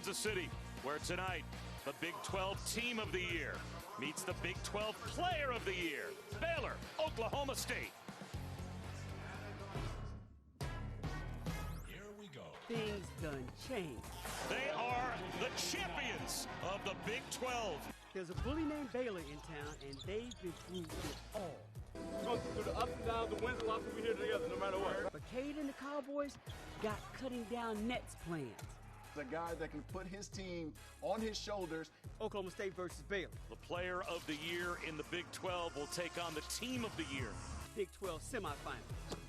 Kansas City, where tonight the Big 12 Team of the Year meets the Big 12 Player of the Year, Baylor, Oklahoma State. Here we go. Things done changed. They are the champions of the Big 12. There's a bully named Baylor in town, and they've been through it all. Go through the ups and downs, the wins and losses, we here together, no matter what. But Cade and the Cowboys got cutting down nets plans. The guy that can put his team on his shoulders. Oklahoma State versus Baylor. The Player of the Year in the Big 12 will take on the Team of the Year. Big 12 semifinal.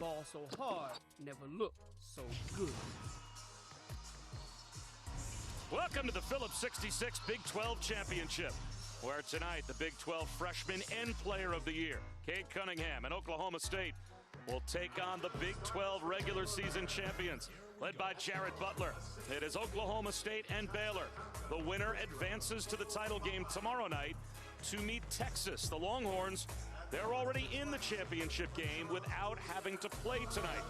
Ball so hard, never looked so good. Welcome to the Phillips 66 Big 12 Championship, where tonight the Big 12 Freshman and Player of the Year, Cade Cunningham and Oklahoma State, will take on the Big 12 regular season champions, led by Jared Butler. It is Oklahoma State and Baylor. The winner advances to the title game tomorrow night to meet Texas. The Longhorns, they're already in the championship game without having to play tonight.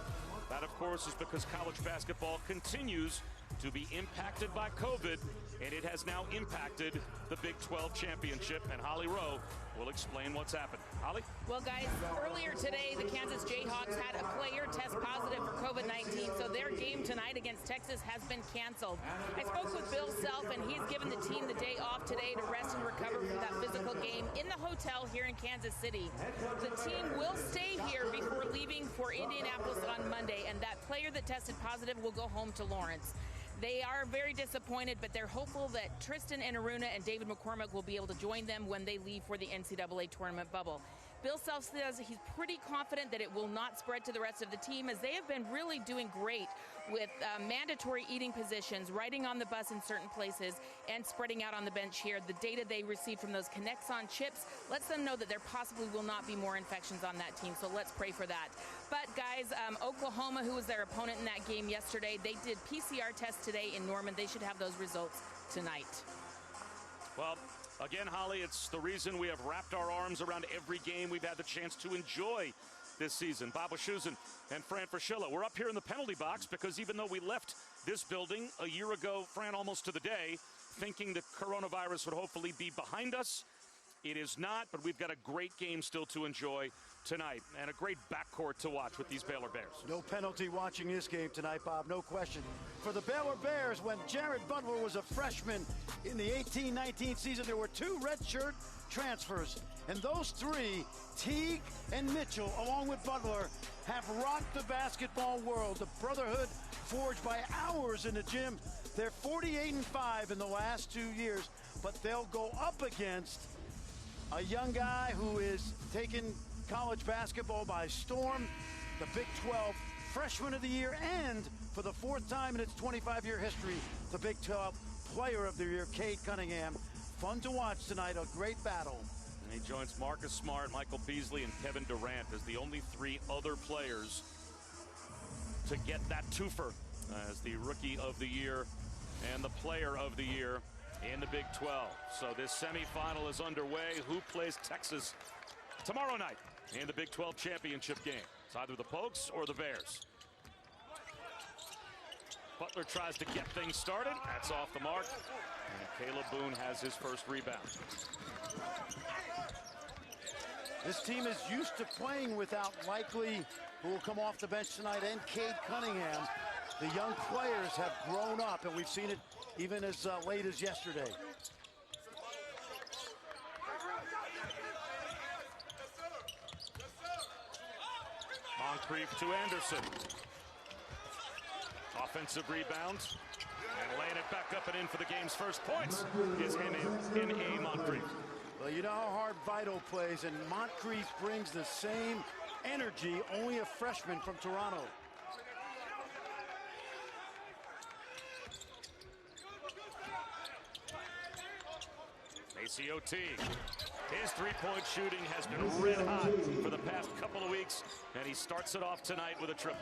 That, of course, is because college basketball continues to be impacted by COVID, and it has now impacted the Big 12 championship, and Holly Rowe will explain what's happened. Holly? Well, guys, earlier today, the Kansas Jayhawks had a player test positive for COVID-19, so their game tonight against Texas has been canceled. I spoke with Bill Self, and he's given the team the day off today to rest and recover from that physical game in the hotel here in Kansas City. The team will stay here before leaving for Indianapolis on Monday, and that player that tested positive will go home to Lawrence. They are very disappointed, but they're hopeful that Tristan Enaruna and David McCormick will be able to join them when they leave for the NCAA tournament bubble. Bill Self says he's pretty confident that it will not spread to the rest of the team, as they have been really doing great with mandatory eating positions, riding on the bus in certain places, and spreading out on the bench here. The data they received from those Connexon chips lets them know that there possibly will not be more infections on that team, so let's pray for that. But guys, Oklahoma, who was their opponent in that game yesterday, they did PCR tests today in Norman. They should have those results tonight. Well, again, Holly, it's the reason we have wrapped our arms around every game we've had the chance to enjoy this season. Bob Wischusen and Fran Fraschilla. We're up here in the penalty box because even though we left this building a year ago, Fran, almost to the day, thinking that coronavirus would hopefully be behind us, it is not, but we've got a great game still to enjoy tonight and a great backcourt to watch with these Baylor Bears. No penalty watching this game tonight, Bob, no question. For the Baylor Bears, when Jared Butler was a freshman in the 18-19 season, there were two redshirt transfers. And those three, Teague and Mitchell, along with Butler, have rocked the basketball world. The brotherhood forged by hours in the gym. They're 48-5 in the last 2 years, but they'll go up against a young guy who is taking college basketball by storm, the Big 12 Freshman of the Year, and for the fourth time in its 25-year history, the Big 12 Player of the Year, Cade Cunningham. Fun to watch tonight, a great battle. And he joins Marcus Smart, Michael Beasley, and Kevin Durant as the only three other players to get that twofer as the Rookie of the Year and the Player of the Year in the Big 12. So this semifinal is underway. Who plays Texas tomorrow night in the Big 12 championship game? It's either the Pokes or the Bears. Butler tries to get things started. That's off the mark. And Caleb Boone has his first rebound. This team is used to playing without Likely, who will come off the bench tonight, and Cade Cunningham. The young players have grown up, and we've seen it even as late as yesterday. Moncrief to Anderson. Offensive rebound. And laying it back up and in for the game's first points is M.A. Moncrief. Well, you know how hard Vital plays, and Moncrief brings the same energy, only a freshman from Toronto. Maceo Teague. His three-point shooting has been red hot for the past couple of weeks, and he starts it off tonight with a triple.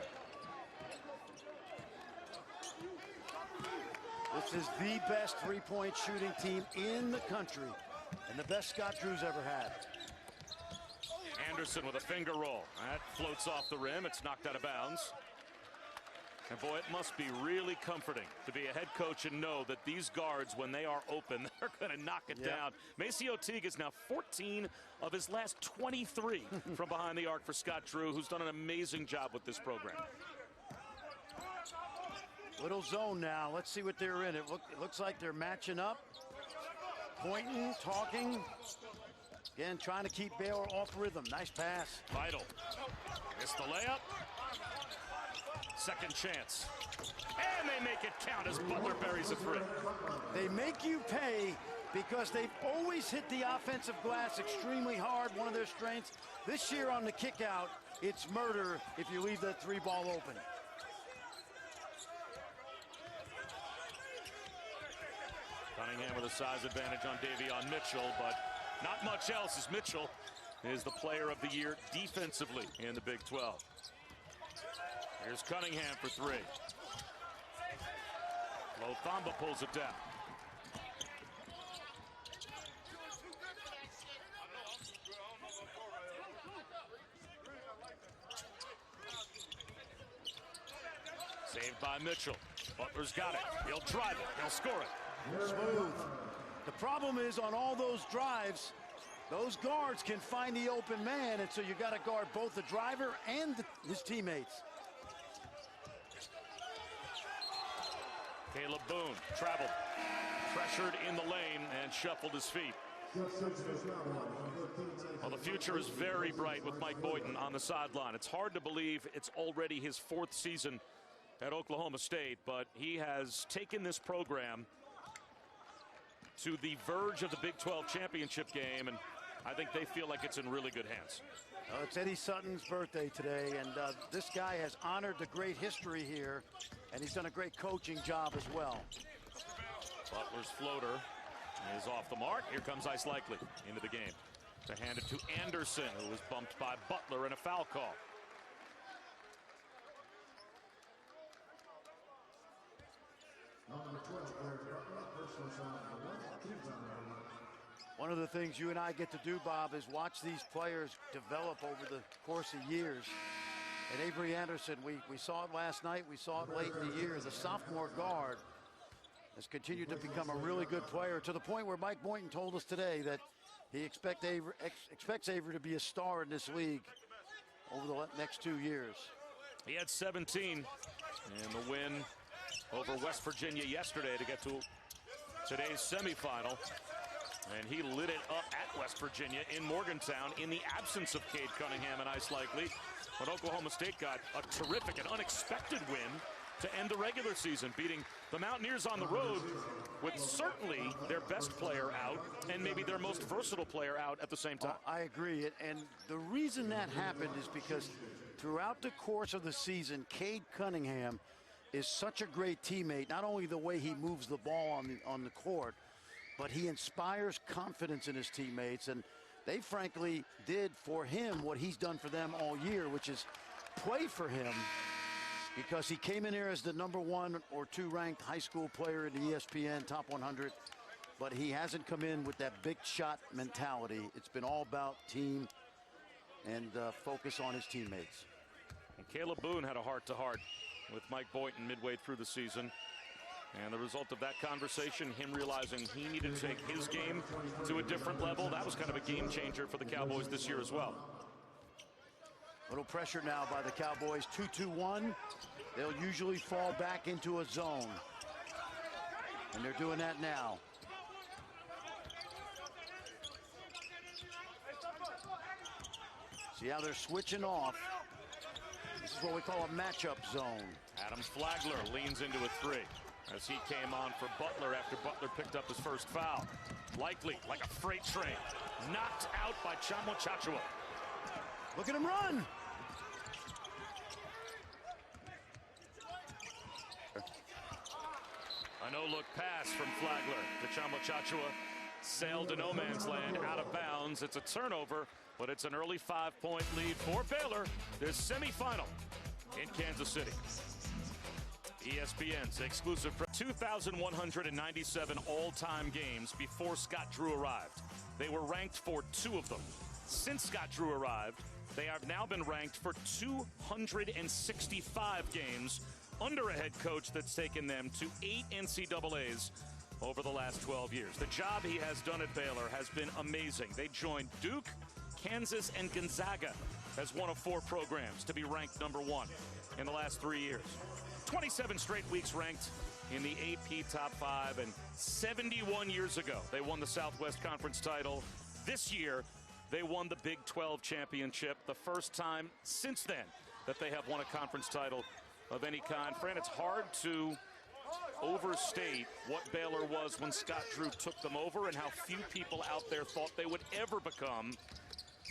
This is the best three-point shooting team in the country, and the best Scott Drew's ever had. Anderson with a finger roll. That floats off the rim. It's knocked out of bounds. And boy, it must be really comforting to be a head coach and know that these guards, when they are open, they're going to knock it down. Maceo Teague is now 14 of his last 23 from behind the arc for Scott Drew, who's done an amazing job with this program. Little zone now. Let's see what they're in. It looks like they're matching up, pointing, talking. Again, trying to keep Baylor off rhythm. Nice pass. Vital. Missed the layup. Second chance. And they make it count as Butler buries a three. They make you pay because they've always hit the offensive glass extremely hard, one of their strengths. This year on the kick out, it's murder if you leave that three ball open. Cunningham with a size advantage on Davion Mitchell, but not much else, as Mitchell is the player of the year defensively in the Big 12. Here's Cunningham for three. Lothamba pulls it down. Saved by Mitchell. Butler's got it. He'll drive it. He'll score it. Smooth. The problem is on all those drives, those guards can find the open man, and so you got to guard both the driver and his teammates. Caleb Boone traveled, pressured in the lane, and shuffled his feet. Well, the future is very bright with Mike Boynton on the sideline. It's hard to believe it's already his fourth season at Oklahoma State, but he has taken this program to the verge of the Big 12 championship game, and I think they feel like it's in really good hands. It's Eddie Sutton's birthday today, and this guy has honored the great history here, and he's done a great coaching job as well. Butler's floater is off the mark. Here comes Ice Likely into the game to hand it to Anderson, who was bumped by Butler in a foul call. One of the things you and I get to do, Bob, is watch these players develop over the course of years. And Avery Anderson, we saw it last night, we saw it late in the year. The sophomore guard has continued to become a really good player, to the point where Mike Boynton told us today that he expects Avery to be a star in this league over the next 2 years. He had 17 in the win over West Virginia yesterday to get to today's semifinal. And he lit it up at West Virginia in Morgantown in the absence of Cade Cunningham and Ice Likely. But Oklahoma State got a terrific and unexpected win to end the regular season, beating the Mountaineers on the road with certainly their best player out and maybe their most versatile player out at the same time. I agree. And the reason that happened is because throughout the course of the season, Cade Cunningham is such a great teammate. Not only the way he moves the ball on the court, but he inspires confidence in his teammates, and they frankly did for him what he's done for them all year, which is play for him, because he came in here as the #1 or 2 ranked high school player in the ESPN Top 100, but he hasn't come in with that big shot mentality. It's been all about team and focus on his teammates. And Caleb Boone had a heart-to-heart with Mike Boynton midway through the season. And the result of that conversation, him realizing he needed to take his game to a different level, that was kind of a game changer for the Cowboys this year as well. Little pressure now by the Cowboys, 2-2-1. They'll usually fall back into a zone. And they're doing that now. See how they're switching off. This is what we call a matchup zone. Adam Flagler leans into a three as he came on for Butler after Butler picked up his first foul. Likely, like a freight train, knocked out by Chamo Chachua. Look at him run. A no-look pass from Flagler to Chamo Chachua. Sailed to no man's land, out of bounds. It's a turnover, but it's an early 5-point lead for Baylor. This semifinal in Kansas City. ESPN's exclusive 2,197 all-time games before Scott Drew arrived. They were ranked for 2 of them. Since Scott Drew arrived, they have now been ranked for 265 games under a head coach that's taken them to 8 NCAAs over the last 12 years. The job he has done at Baylor has been amazing. They joined Duke, Kansas, and Gonzaga as one of 4 programs to be ranked #1 in the last 3 years. 27 straight weeks ranked in the AP Top 5, and 71 years ago, they won the Southwest Conference title. This year, they won the Big 12 championship, the first time since then that they have won a conference title of any kind. Fran, it's hard to overstate what Baylor was when Scott Drew took them over and how few people out there thought they would ever become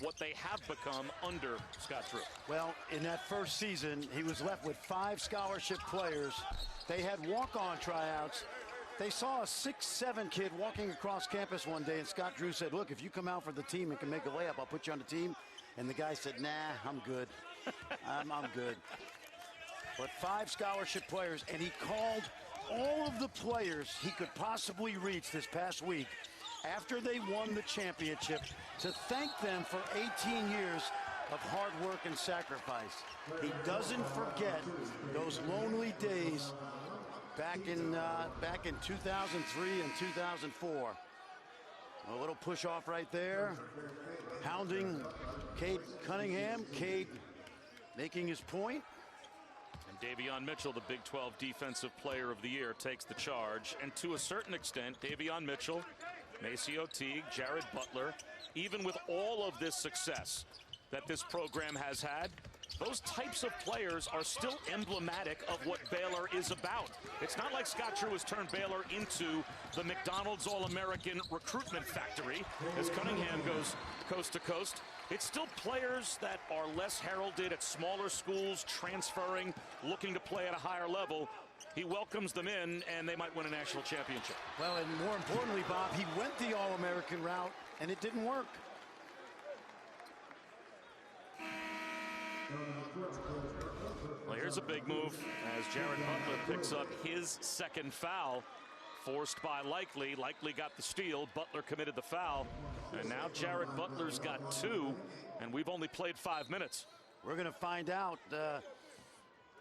what they have become under Scott Drew. Well, in that first season, he was left with 5 scholarship players. They had walk-on tryouts. They saw a 6'7" kid walking across campus one day, and Scott Drew said, look, if you come out for the team and can make a layup, I'll put you on the team. And the guy said, nah, I'm good. I'm good. But 5 scholarship players, and he called all of the players he could possibly reach this past week after they won the championship to thank them for 18 years of hard work and sacrifice. He doesn't forget those lonely days back in 2003 and 2004. A little push off right there, hounding Cade Cunningham. Cade making his point. And Davion Mitchell, the Big 12 Defensive Player of the Year, takes the charge. And to a certain extent, Davion Mitchell, Maceo Teague, Jared Butler, even with all of this success that this program has had, those types of players are still emblematic of what Baylor is about. It's not like Scott Drew has turned Baylor into the McDonald's All-American recruitment factory as Cunningham goes coast to coast. It's still players that are less heralded at smaller schools, transferring, looking to play at a higher level. He welcomes them in, and they might win a national championship. Well, and more importantly, Bob, he went the All-American route, and it didn't work. Well, here's a big move as Jared Butler picks up his second foul, forced by Likely. Likely got the steal. Butler committed the foul. And now Jared Butler's got 2, and we've only played 5 minutes. We're going to find out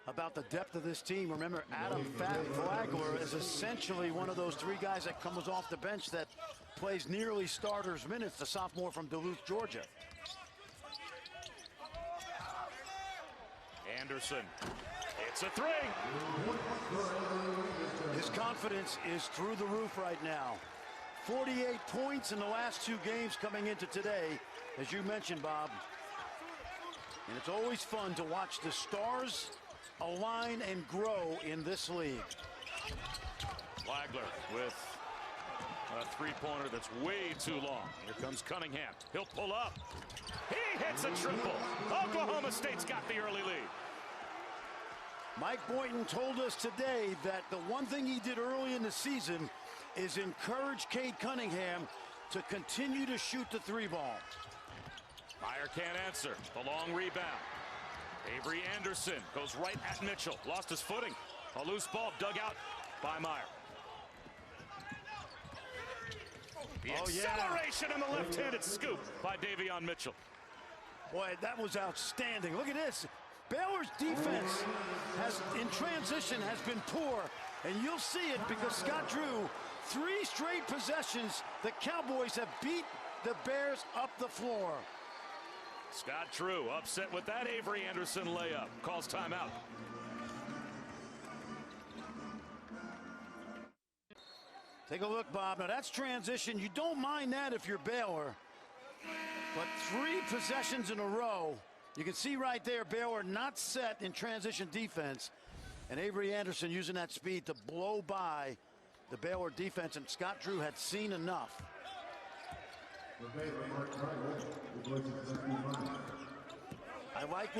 about the depth of this team. Remember, Adam Flagler is essentially one of those 3 guys that comes off the bench that plays nearly starters minutes, the sophomore from Duluth, Georgia. Anderson, it's a 3. His confidence is through the roof right now. 48 points in the last 2 games coming into today, as you mentioned, Bob. And it's always fun to watch the stars align and grow in this league. Flagler with a 3-pointer that's way too long. Here comes Cunningham. He'll pull up. He hits a triple. Oklahoma State's got the early lead. Mike Boynton told us today that the one thing he did early in the season is encourage Cade Cunningham to continue to shoot the 3-ball. Meyer can't answer. The long rebound. Avery Anderson goes right at Mitchell. Lost his footing. A loose ball dug out by Meyer. The acceleration and the left-handed scoop by Davion Mitchell. Boy, that was outstanding. Look at this. Baylor's defense in transition has been poor, and you'll see it because Scott Drew, 3 straight possessions, the Cowboys have beat the Bears up the floor. Scott Drew upset with that Avery Anderson layup. Calls timeout. Take a look, Bob. Now that's transition. You don't mind that if you're Baylor. But 3 possessions in a row. You can see right there, Baylor not set in transition defense. And Avery Anderson using that speed to blow by the Baylor defense. And Scott Drew had seen enough. I like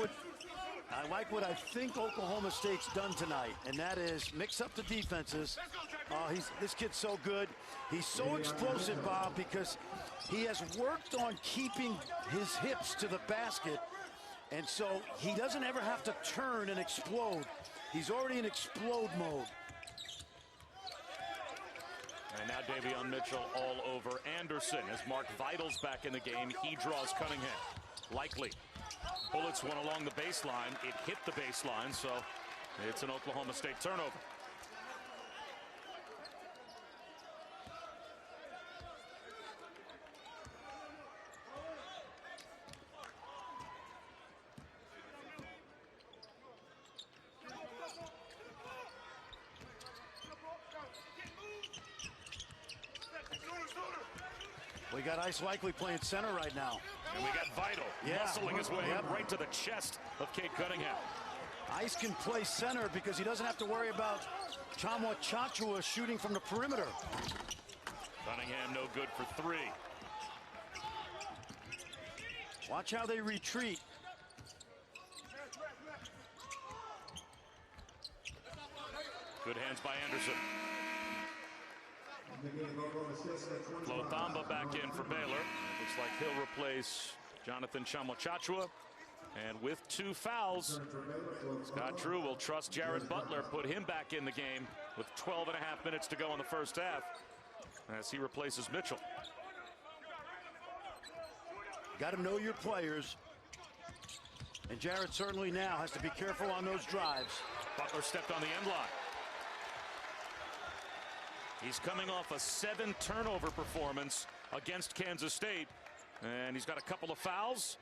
what I think Oklahoma State's done tonight, and that is mix up the defenses. This kid's so good. He's so explosive, Bob, because he has worked on keeping his hips to the basket, and so he doesn't ever have to turn and explode. He's already in explode mode. And now Davion Mitchell all over Anderson as Mark Vidal's back in the game. He draws Cunningham. Likely. Bullets went along the baseline. It hit the baseline, so It's an Oklahoma State turnover. We got Ice Likely playing center right now. And we got Vital muscling his way right to the chest of Cade Cunningham. Ice can play center because he doesn't have to worry about Chachua shooting from the perimeter. Cunningham no good for 3. Watch how they retreat. Good hands by Anderson. Flo Thamba back in for Baylor. Looks like he'll replace Jonathan Chachua. And with 2 fouls, Scott Drew will trust Jared Butler, put him back in the game with 12.5 minutes to go in the first half as he replaces Mitchell. Got to know your players. And Jared certainly now has to be careful on those drives. Butler stepped on the end line. He's coming off a 7-turnover performance against Kansas State. And he's got a couple of fouls.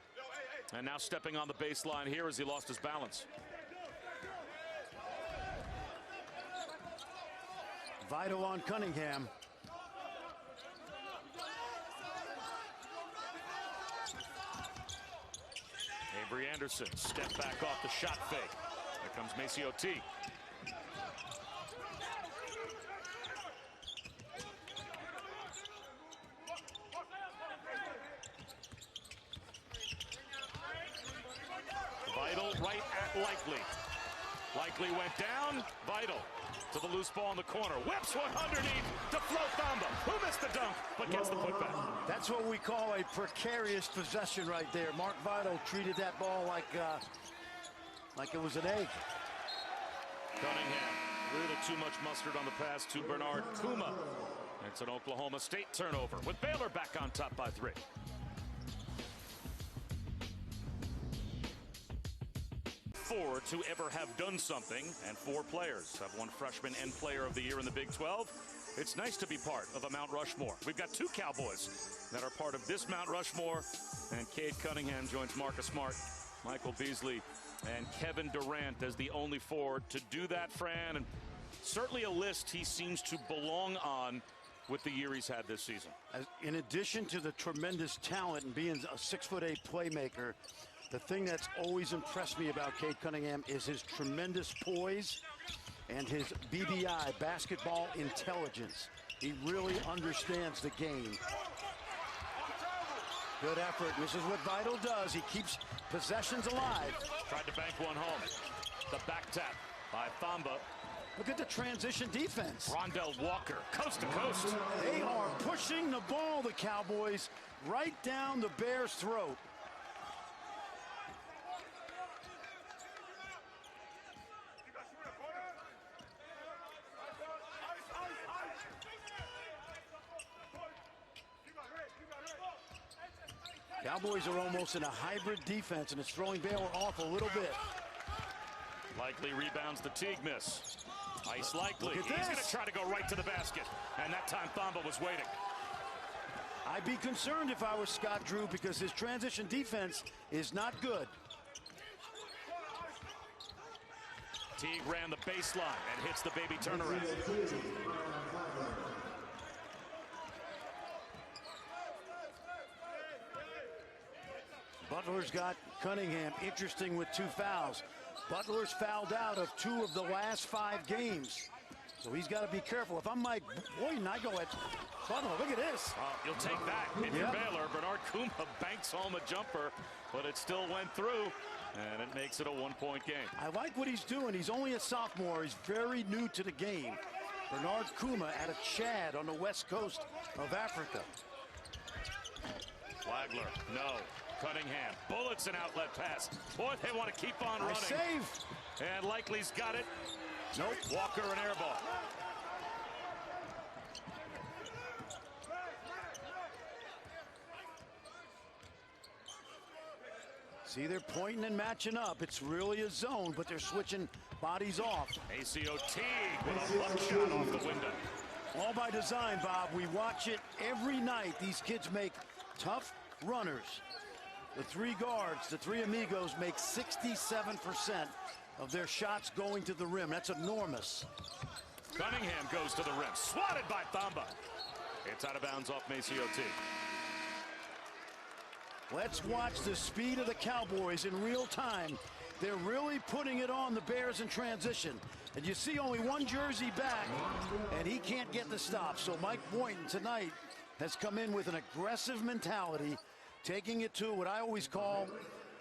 And now stepping on the baseline here as he lost his balance. Vital on Cunningham. Avery Anderson, step back off the shot fake. Here comes Maceo T. Vital right at Likely. Likely went down. Vital to the loose ball in the corner. Whips one underneath to Flo Thamba, who missed the dunk but gets the putback. That's what we call a precarious possession right there. Mark Vital treated that ball like it was an egg. Cunningham, a little too much mustard on the pass to Bernard Kuma. It's an Oklahoma State turnover with Baylor back on top by 3. Four to ever have done something, and 4 players have won Freshman and Player of the Year in the Big 12. It's nice to be part of a Mount Rushmore. We've got 2 Cowboys that are part of this Mount Rushmore, and Cade Cunningham joins Marcus Smart, Michael Beasley, and Kevin Durant as the only forward to do that, Fran. And certainly a list he seems to belong on with the year he's had this season. In addition to the tremendous talent and being a 6'8" playmaker, the thing that's always impressed me about Cade Cunningham is his tremendous poise and his BBI, basketball intelligence. He really understands the game. Good effort. This is what Vital does. He keeps possessions alive. Tried to bank one home. The back tap by Thamba. Look at the transition defense. Rondell Walker, coast to coast. They are pushing the ball, the Cowboys, right down the Bears' throat. Cowboys are almost in a hybrid defense, and it's throwing Baylor off a little bit. Likely rebounds the Teague miss. Ice Likely. He's going to try to go right to the basket. And that time Thamba was waiting. I'd be concerned if I was Scott Drew because his transition defense is not good. Teague ran the baseline and hits the baby turnaround. Butler's got Cunningham interesting with 2 fouls. Butler's fouled out of 2 of the last 5 games. So he's got to be careful. If I'm Mike Boyden, I go at Butler. Look at this. You'll take that. If you're Baylor, Bernard Kuma banks home a jumper, but it still went through, and it makes it a 1-point game. I like what he's doing. He's only a sophomore. He's very new to the game. Bernard Kuma out of Chad on the west coast of Africa. Flagler, no. Cunningham, bullets an outlet pass. Boy, they want to keep on running. Save. And Likely's got it. Nope. Walker an air ball. See, they're pointing and matching up. It's really a zone, but they're switching bodies off. Maceo Teague with a buckshot off the window. All by design, Bob. We watch it every night. These kids make tough runners. The three guards, the three amigos, make 67% of their shots going to the rim. That's enormous. Cunningham goes to the rim. Swatted by Thamba. It's out of bounds off Maceo Teague. Let's watch the speed of the Cowboys in real time. They're really putting it on the Bears in transition. And you see only one jersey back, and he can't get the stop. So Mike Boynton tonight has come in with an aggressive mentality, taking it to what I always call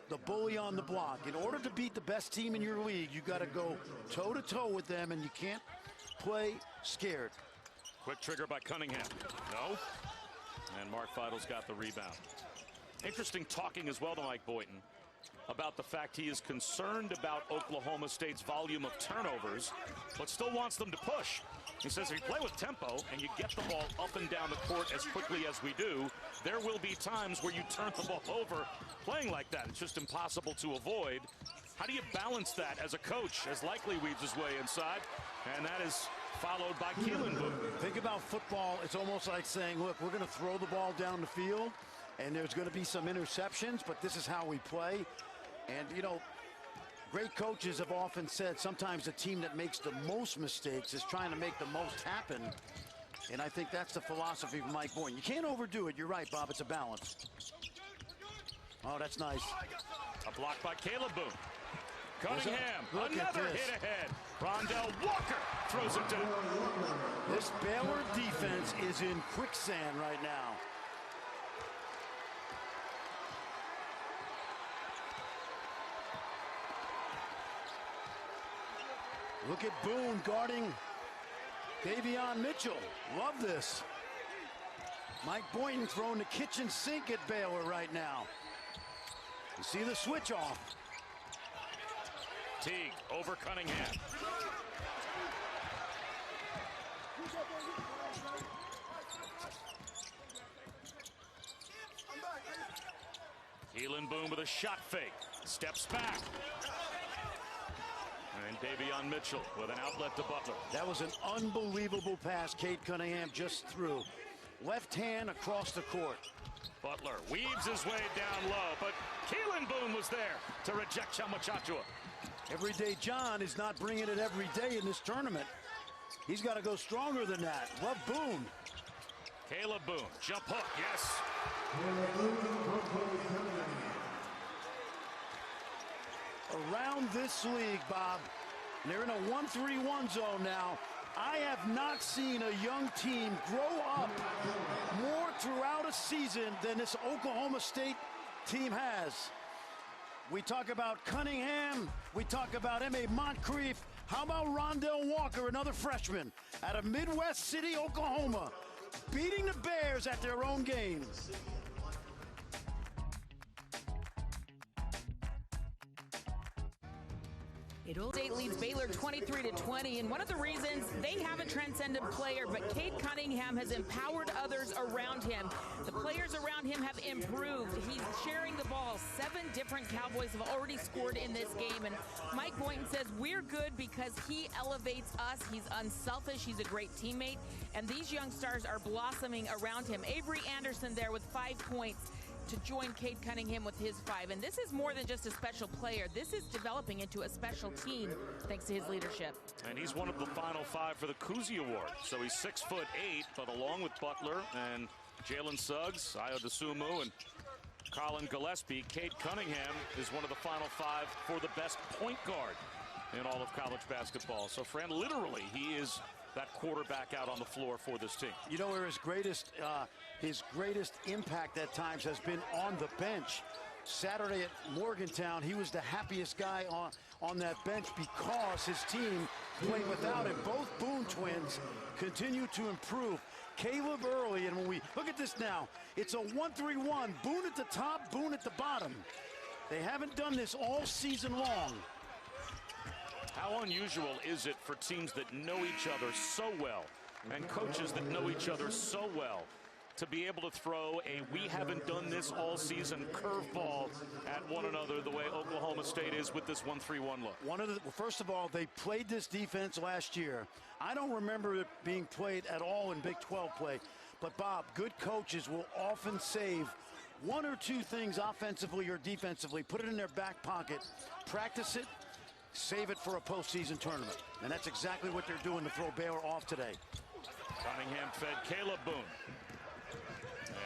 the bully on the block. In order to beat the best team in your league, you got to go toe-to-toe with them, and you can't play scared. Quick trigger by Cunningham. No. And Mark Feidel's got the rebound. Interesting talking as well to Mike Boynton about the fact he is concerned about Oklahoma State's volume of turnovers, but still wants them to push. He says if you play with tempo and you get the ball up and down the court as quickly as we do, there will be times where you turn the ball over playing like that. It's just impossible to avoid. How do you balance that as a coach as Likely weaves his way inside? And that is followed by Keelan Boone. Think about football. It's almost like saying, look, we're going to throw the ball down the field, and there's going to be some interceptions, but this is how we play. And, you know, great coaches have often said sometimes the team that makes the most mistakes is trying to make the most happen. And I think that's the philosophy of Mike Boynton. You can't overdo it. You're right, Bob. It's a balance. Oh, that's nice. A block by Caleb Boone. Cunningham, Look another hit ahead. Rondell Walker throws it down. This Baylor defense is in quicksand right now. Look at Boone guarding Davion Mitchell. Love this. Mike Boynton throwing the kitchen sink at Baylor right now. You see the switch off. Teague over Cunningham. Keelan Boone with a shot fake. Steps back. And Davion Mitchell with an outlet to Butler. That was an unbelievable pass Cade Cunningham just threw. Left hand across the court. Butler weaves his way down low, but Keelan Boone was there to reject Chamachachua. Everyday John is not bringing it every day in this tournament. He's got to go stronger than that. Love Boone. Caleb Boone, jump hook, yes. Around this league, Bob, they're in a 1-3-1 zone now. I have not seen a young team grow up more throughout a season than this Oklahoma State team has. We talk about Cunningham. We talk about M.A. Moncrief. How about Rondell Walker, another freshman out of Midwest City, Oklahoma, beating the Bears at their own game. State leads Baylor 23-20, and one of the reasons they have a transcendent player, but Cade Cunningham has empowered others around him. The players around him have improved. He's sharing the ball. 7 different Cowboys have already scored in this game, and Mike Boynton says we're good because he elevates us. He's unselfish. He's a great teammate, and these young stars are blossoming around him. Avery Anderson there with 5 points to join Cade Cunningham with his 5. And this is more than just a special player. This is developing into a special team thanks to his leadership. And he's one of the final 5 for the Cousy Award. So he's 6'8", but along with Butler and Jalen Suggs, Ayo Dosunmu, and Colin Gillespie, Cade Cunningham is one of the final 5 for the best point guard in all of college basketball. So, Fran, literally, he is that quarterback out on the floor for this team. You know where his greatest impact at times has been on the bench. Saturday at Morgantown, he was the happiest guy on that bench because his team played without him. Both Boone twins continue to improve. Caleb early, and when we look at this now, it's a 1-3-1. Boone at the top, Boone at the bottom. They haven't done this all season long. How unusual is it for teams that know each other so well and coaches that know each other so well to be able to throw a we haven't done this all season curveball at one another the way Oklahoma State is with this 1-3-1 look. First of all, they played this defense last year. I don't remember it being played at all in Big 12 play. But, Bob, good coaches will often save one or two things offensively or defensively, put it in their back pocket, practice it, save it for a postseason tournament. And that's exactly what they're doing to throw Baylor off today. Cunningham fed Caleb Boone.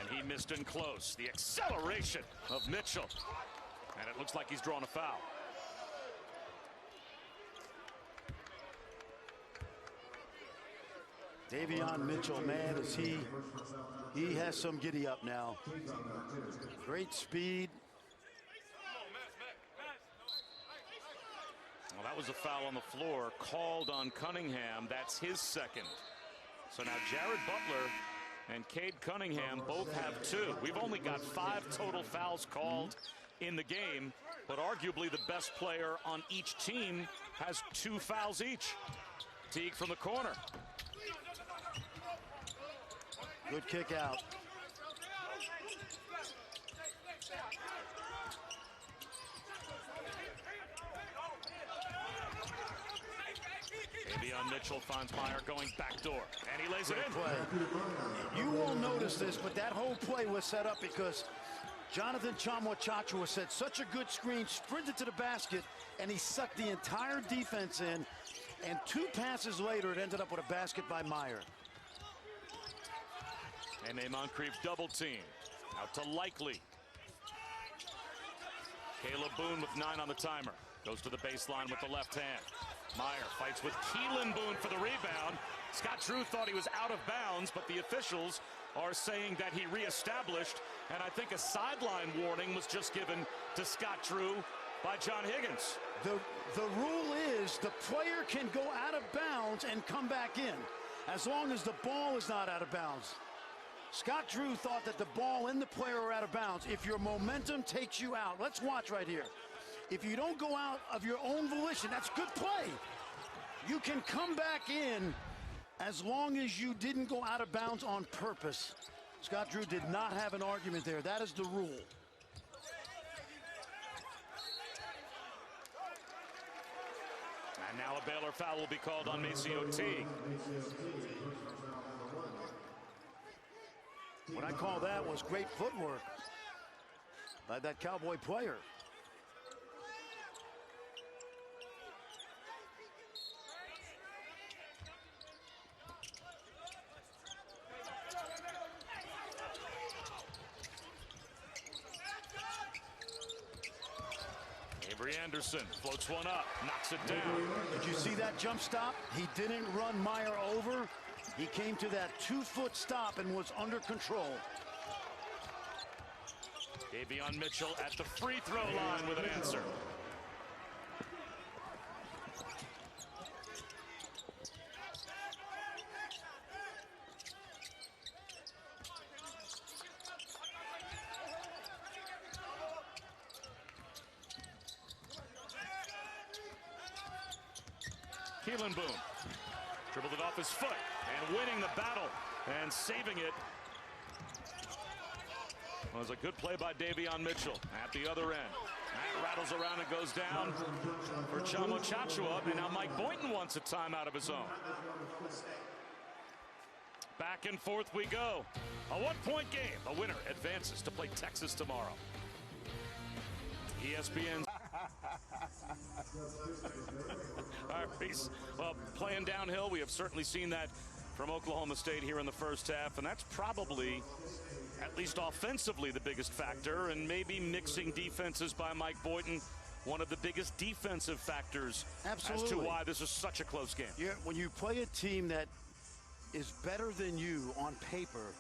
And he missed in close. The acceleration of Mitchell. And it looks like he's drawn a foul. Davion Mitchell, man, he has some giddy up now. Great speed. Well, that was a foul on the floor called on Cunningham. That's his second. So now Jared Butler and Cade Cunningham both have 2. We've only got 5 total fouls called in the game, but arguably the best player on each team has 2 fouls each. Teague from the corner. Good kick out. Davion Mitchell finds Meyer going back door, and he lays it in. Play. You won't notice this, but that whole play was set up because Jonathan Chamwa set such a good screen, sprinted to the basket, and he sucked the entire defense in. And 2 passes later, it ended up with a basket by Meyer. And a Moncrief double team. Out to Likely. Caleb Boone with 9 on the timer. Goes to the baseline with the left hand. Meyer fights with Keelan Boone for the rebound. Scott Drew thought he was out of bounds, but the officials are saying that he reestablished. And I think a sideline warning was just given to Scott Drew by John Higgins. The rule is the player can go out of bounds and come back in, as long as the ball is not out of bounds. Scott Drew thought that the ball and the player are out of bounds. If your momentum takes you out, let's watch right here. If you don't go out of your own volition, that's good play. You can come back in as long as you didn't go out of bounds on purpose. Scott Drew did not have an argument there. That is the rule. And now a Baylor foul will be called on Maceo Teague. What I call that was great footwork by that Cowboy player. Avery Anderson floats one up, knocks it down. Did you see that jump stop? He didn't run Meyer over. He came to that 2-foot stop and was under control. Davion Mitchell at the free throw line with an answer. Keelan Boone dribbled it off his foot and winning the battle and saving it. Well, it was a good play by Davion Mitchell at the other end. That rattles around and goes down for Chamo Chachua, and now Mike Boynton wants a timeout of his own. Back and forth we go. A 1-point game. A winner advances to play Texas tomorrow. ESPN. All right, peace. Well, playing downhill, we have certainly seen that from Oklahoma State here in the first half, and that's probably, at least offensively, the biggest factor, and maybe mixing defenses by Mike Boynton, one of the biggest defensive factors. Absolutely. As to why this is such a close game. Yeah, when you play a team that is better than you on paper,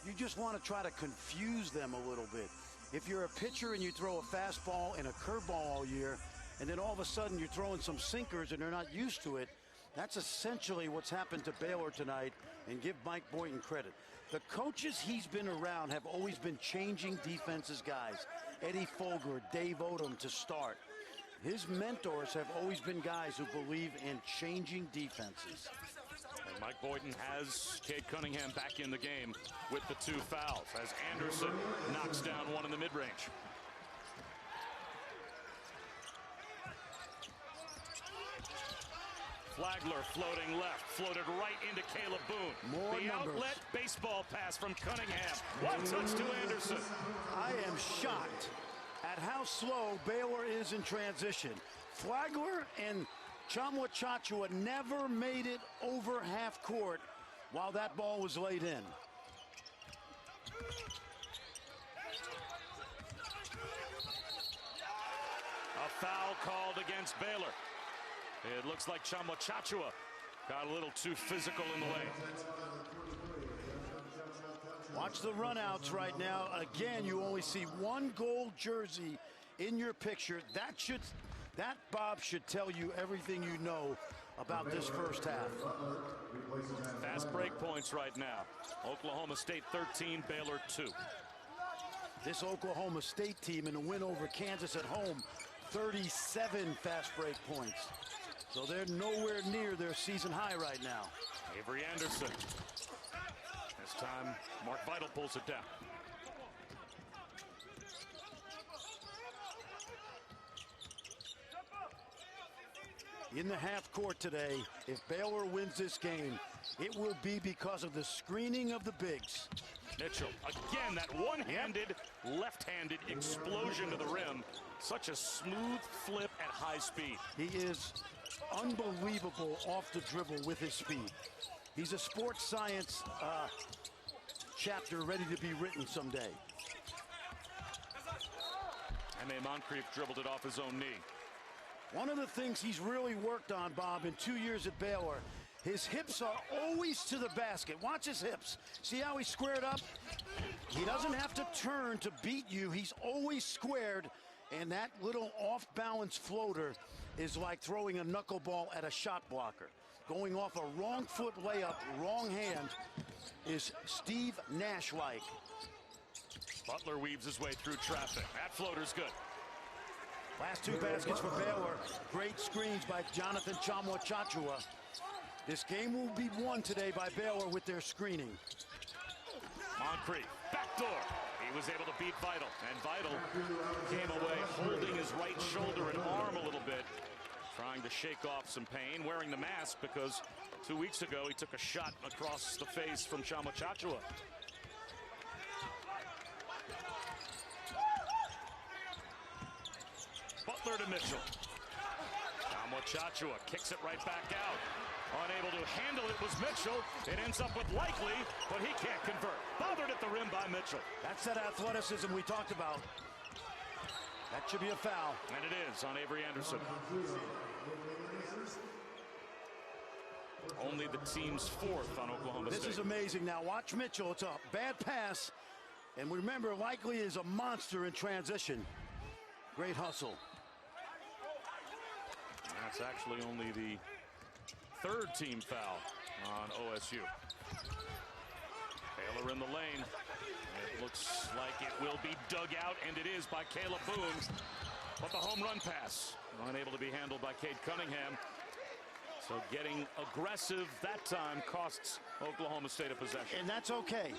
you just want to try to confuse them a little bit. If you're a pitcher and you throw a fastball and a curveball all year, and then all of a sudden you're throwing some sinkers and they're not used to it, that's essentially what's happened to Baylor tonight, and give Mike Boynton credit. The coaches he's been around have always been changing defenses guys. Eddie Folger, Dave Odom to start. His mentors have always been guys who believe in changing defenses. Mike Boynton has Cade Cunningham back in the game with the 2 fouls as Anderson knocks down one in the mid-range. Flagler floating left, floated right into Caleb Boone. More the numbers. Outlet baseball pass from Cunningham. One touch to Anderson. I am shocked at how slow Baylor is in transition. Flagler and Chachua never made it over half court while that ball was laid in. A foul called against Baylor. It looks like Chachua got a little too physical in the lane. Watch the runouts right now. Again, you only see one gold jersey in your picture. That, Bob, should tell you everything you know about this first half. Fast break points right now. Oklahoma State 13, Baylor 2. This Oklahoma State team in the win over Kansas at home, 37 fast break points. So they're nowhere near their season high right now. Avery Anderson. This time, Mark Vital pulls it down. In the half court today, if Baylor wins this game, it will be because of the screening of the bigs. Mitchell, again, that one-handed, left-handed explosion to the rim. Such a smooth flip at high speed. He is unbelievable off the dribble with his speed. He's a sports science chapter ready to be written someday. M.A. Moncrief dribbled it off his own knee. One of the things he's really worked on, Bob, in 2 years at Baylor, his hips are always to the basket. Watch his hips. See how he's squared up? He doesn't have to turn to beat you. He's always squared, and that little off-balance floater is like throwing a knuckleball at a shot blocker. Going off a wrong foot layup, wrong hand, is Steve Nash-like. Butler weaves his way through traffic. That floater's good. Last 2 baskets for Baylor. Great screens by Jonathan Chachua. This game will be won today by Baylor with their screening. Moncrief, backdoor. He was able to beat Vital, and Vital came away holding his right shoulder and arm a little bit, trying to shake off some pain, wearing the mask because 2 weeks ago he took a shot across the face from Chachua. Butler to Mitchell. Chachua kicks it right back out. Unable to handle it was Mitchell. It ends up with Likely, but he can't convert. Bothered at the rim by Mitchell. That's that athleticism we talked about. That should be a foul. And it is on Avery Anderson. Only the team's 4th on Oklahoma State. This is amazing. Now watch Mitchell. It's a bad pass. And remember, Likely is a monster in transition. Great hustle. That's actually only the 3rd team foul on OSU. Baylor in the lane. It looks like it will be dug out, and it is by Caleb Boone. But the home run pass unable to be handled by Cade Cunningham. So getting aggressive that time costs Oklahoma State a possession. And that's okay,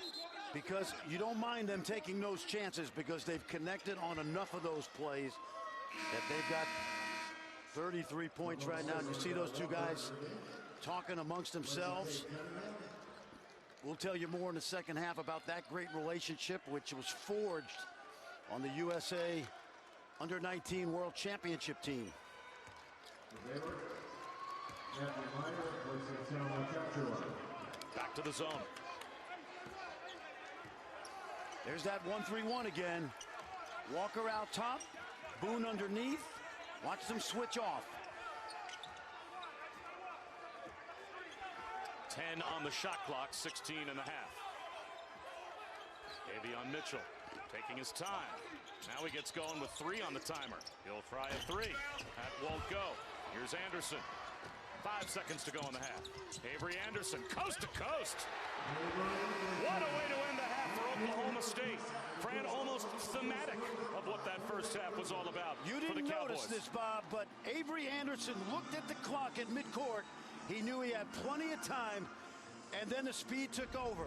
because you don't mind them taking those chances because they've connected on enough of those plays that they've got 33 points right now. And you see those 2 guys talking amongst themselves. We'll tell you more in the second half about that great relationship, which was forged on the USA Under-19 World Championship team. Back to the zone. There's that 1-3-1 again. Walker out top, Boone underneath. Watch them switch off. 10 on the shot clock, 16 and a half. Davion Mitchell taking his time. Now he gets going with 3 on the timer. He'll try a 3. That won't go. Here's Anderson. 5 seconds to go in the half. Avery Anderson, coast to coast. What a way to end the half for Oklahoma State. Fran, almost thematic of what that first half was all about. You for the didn't Cowboys. notice this, Bob, but Avery Anderson looked at the clock at midcourt. He knew he had plenty of time and then the speed took over.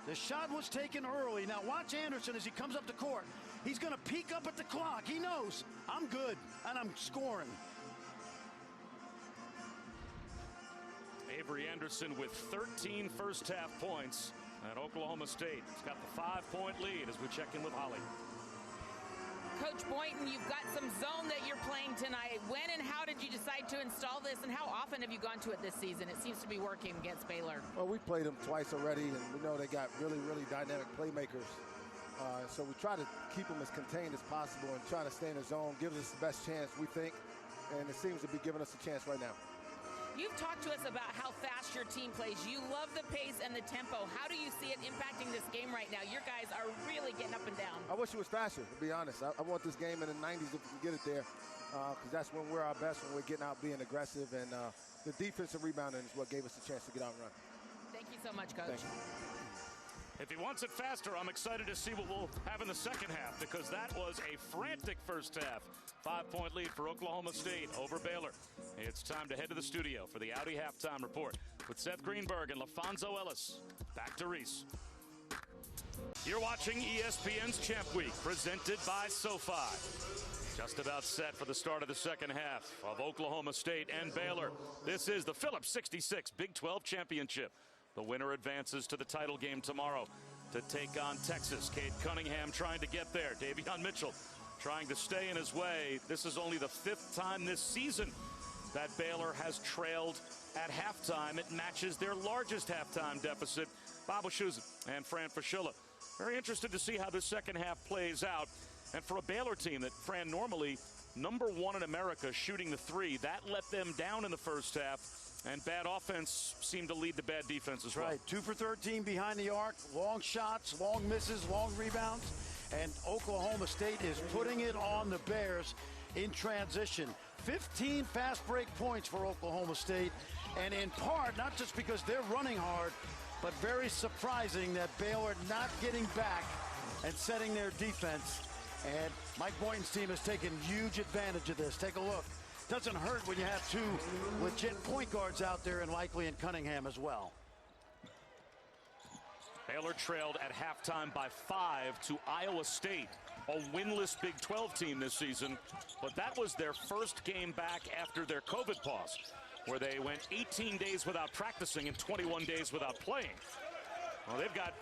The shot was taken early. Now watch Anderson as he comes up the court. He's going to peek up at the clock. He knows, I'm good, and I'm scoring. Avery Anderson with 13 first-half points at Oklahoma State. He's got the 5-point lead as we check in with Holly. Coach Boynton, you've got some zone that you're playing tonight. When and how did you decide to install this, and how often have you gone to it this season? It seems to be working against Baylor. Well, we played them twice already, and we know they got really, really dynamic playmakers. So we try to keep them as contained as possible and try to stay in the zone, gives us the best chance, we think, and it seems to be giving us a chance right now. You've talked to us about how fast your team plays. You love the pace and the tempo. How do you see it impacting this game right now? Your guys are really getting up and down. I wish it was faster, to be honest. I want this game in the 90s if we can get it there, because that's when we're our best, when we're getting out being aggressive, and the defensive rebounding is what gave us a chance to get out and run. Thank you so much, Coach. Thank you. If he wants it faster, I'm excited to see what we'll have in the second half, because that was a frantic first half. 5-point lead for Oklahoma State over Baylor. It's time to head to the studio for the Audi halftime report with Seth Greenberg and LaFonso Ellis. Back to Reese. You're watching ESPN's Champ Week, presented by SoFi. Just about set for the start of the second half of Oklahoma State and Baylor. This is the Phillips 66 Big 12 Championship. The winner advances to the title game tomorrow to take on Texas. Cade Cunningham trying to get there. Davion Mitchell trying to stay in his way. This is only the 5th time this season that Baylor has trailed at halftime. It matches their largest halftime deficit. Bob Wischusen and Fran Fraschilla. Very interested to see how this second half plays out. And for a Baylor team that, Fran, normally #1 in America shooting the three, that let them down in the first half. And bad offense seemed to lead to bad defense as well. Right, 2 for 13 behind the arc, long shots, long misses, long rebounds. And Oklahoma State is putting it on the Bears in transition. 15 fast break points for Oklahoma State. And in part, not just because they're running hard, but very surprising that Baylor not getting back and setting their defense. And Mike Boynton's team has taken huge advantage of this. Take a look. Doesn't hurt when you have 2 legit point guards out there, and Likely and Cunningham as well. Baylor trailed at halftime by 5 to Iowa State, a winless Big 12 team this season. But that was their first game back after their COVID pause, where they went 18 days without practicing and 21 days without playing. Well, they've got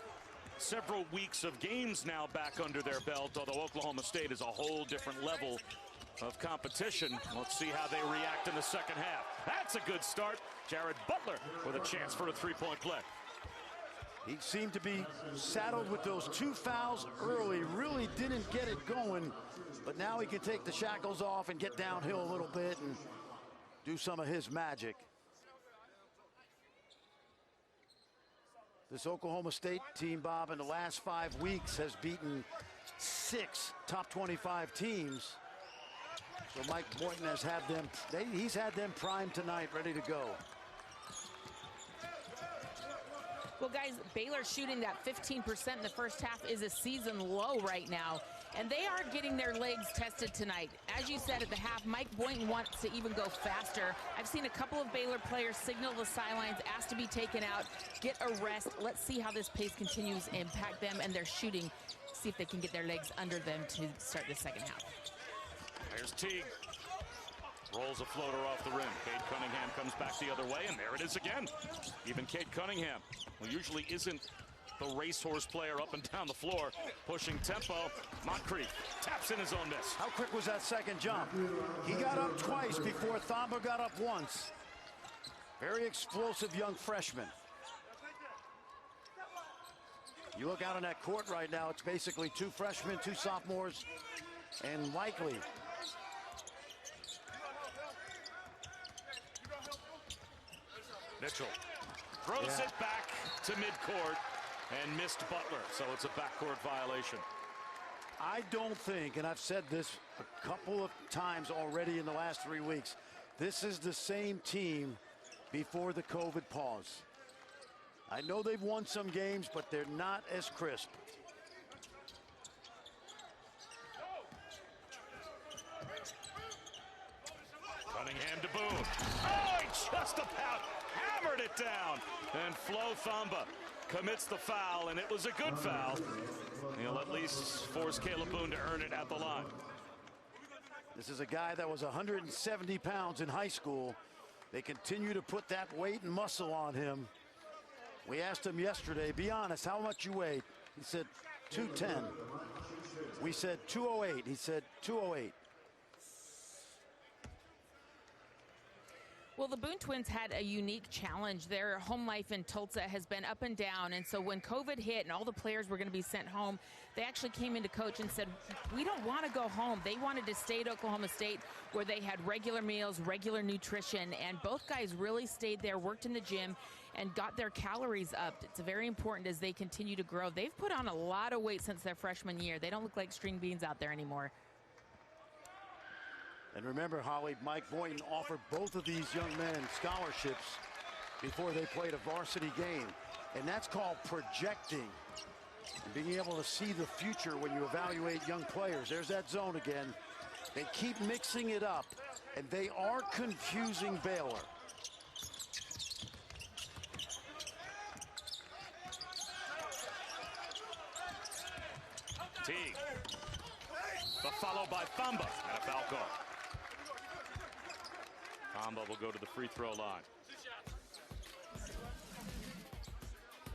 several weeks of games now back under their belt, although Oklahoma State is a whole different level of competition. Let's see how they react in the second half. That's a good start. Jared Butler with a chance for a 3-point play. He seemed to be saddled with those 2 fouls early, really didn't get it going, but now he can take the shackles off and get downhill a little bit and do some of his magic. This Oklahoma State team, Bob, in the last 5 weeks has beaten 6 top 25 teams. So Mike Boynton has had them, he's had them primed tonight, ready to go. Well, guys, Baylor shooting that 15% in the first half is a season low right now, and they are getting their legs tested tonight. As you said at the half, Mike Boynton wants to even go faster. I've seen a couple of Baylor players signal the sidelines, asked to be taken out, get a rest. Let's see how this pace continues to impact them and their shooting, see if they can get their legs under them to start the second half. There's Teague. Rolls a floater off the rim. Cade Cunningham comes back the other way, and there it is again. Even Cade Cunningham, who usually isn't the racehorse player up and down the floor, pushing tempo. Moncrief taps in his own miss. How quick was that second jump? He got up twice before Thamba got up once. Very explosive young freshman. You look out on that court right now, it's basically 2 freshmen, 2 sophomores, and Likely. Mitchell throws it back to midcourt and missed Butler, so it's a backcourt violation. I don't think, and I've said this a couple of times already in the last 3 weeks, this is the same team before the COVID pause. I know they've won some games, but they're not as crisp. Cunningham to Boone. Oh, he just about hammered it down. And Flo Thamba commits the foul, and it was a good foul. He'll at least force Caleb Boone to earn it at the line. This is a guy that was 170 pounds in high school. They continue to put that weight and muscle on him. We asked him yesterday, be honest, how much you weighed? He said 210. We said 208. He said 208. Well, the Boone twins had a unique challenge. Their home life in Tulsa has been up and down, and so when COVID hit and all the players were going to be sent home, they actually came into coach and said, we don't want to go home. They wanted to stay at Oklahoma State where they had regular meals, regular nutrition, and both guys really stayed there, worked in the gym, and got their calories up. It's very important as they continue to grow. They've put on a lot of weight since their freshman year. They don't look like string beans out there anymore. And remember, Holly, Mike Boynton offered both of these young men scholarships before they played a varsity game. And that's called projecting. And being able to see the future when you evaluate young players. There's that zone again. They keep mixing it up, and they are confusing Baylor. Teague. The follow by Thamba and a foul call. Thamba will go to the free throw line.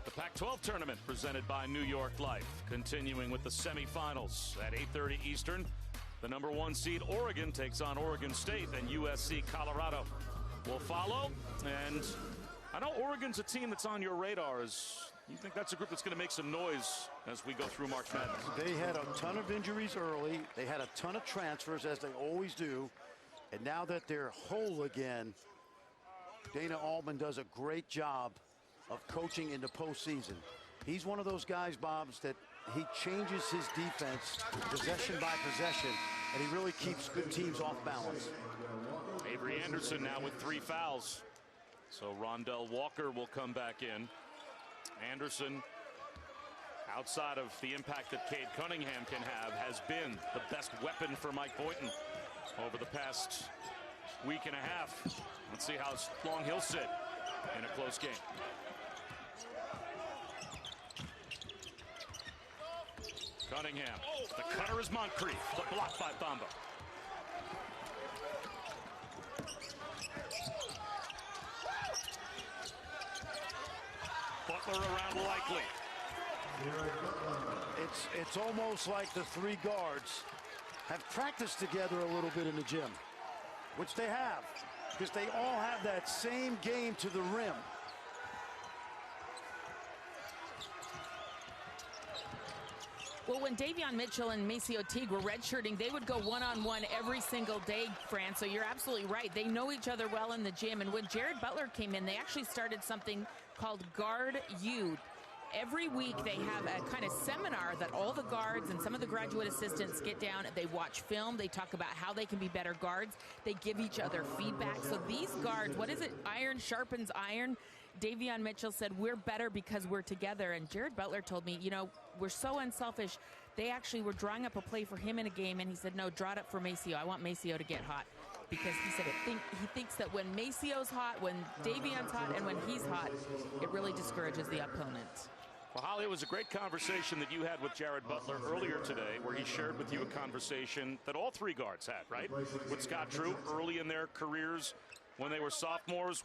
The Pac-12 tournament presented by New York Life, continuing with the semifinals at 8:30 Eastern. The number 1 seed Oregon takes on Oregon State, and USC Colorado will follow. And I know Oregon's a team that's on your radar. You think that's a group that's going to make some noise as we go through March Madness? They had a ton of injuries early. They had a ton of transfers, as they always do. And now that they're whole again, Dana Altman does a great job of coaching in the postseason. He's one of those guys, Bobs, that he changes his defense possession by possession, and he really keeps good teams off balance. Avery Anderson now with 3 fouls. So Rondell Walker will come back in. Anderson, outside of the impact that Cade Cunningham can have, has been the best weapon for Mike Boynton over the past week and a half. Let's see how long he'll sit in a close game. Cunningham, the cutter is Moncrief, the block by Thamba. Butler around Likely. It's almost like the 3 guards have practiced together a little bit in the gym, which they have, because they all have that same game to the rim. Well, when Davion Mitchell and Maceo Teague were redshirting, they would go one-on-one every single day, Fran. So you're absolutely right. They know each other well in the gym. And when Jared Butler came in, they actually started something called Guard U. Every week they have a kind of seminar that all the guards and some of the graduate assistants get down. They watch film. They talk about how they can be better guards. They give each other feedback. So these guards, what is it? Iron sharpens iron. Davion Mitchell said, we're better because we're together. And Jared Butler told me, you know, we're so unselfish. They actually were drawing up a play for him in a game, and he said, no, draw it up for Maceo. I want Maceo to get hot. Because he said he thinks that when Maceo's hot, when Davion's hot, and when he's hot, it really discourages the opponent. Well, Holly, it was a great conversation that you had with Jared Butler earlier today, where he shared with you a conversation that all 3 guards had, right? With Scott Drew early in their careers when they were sophomores,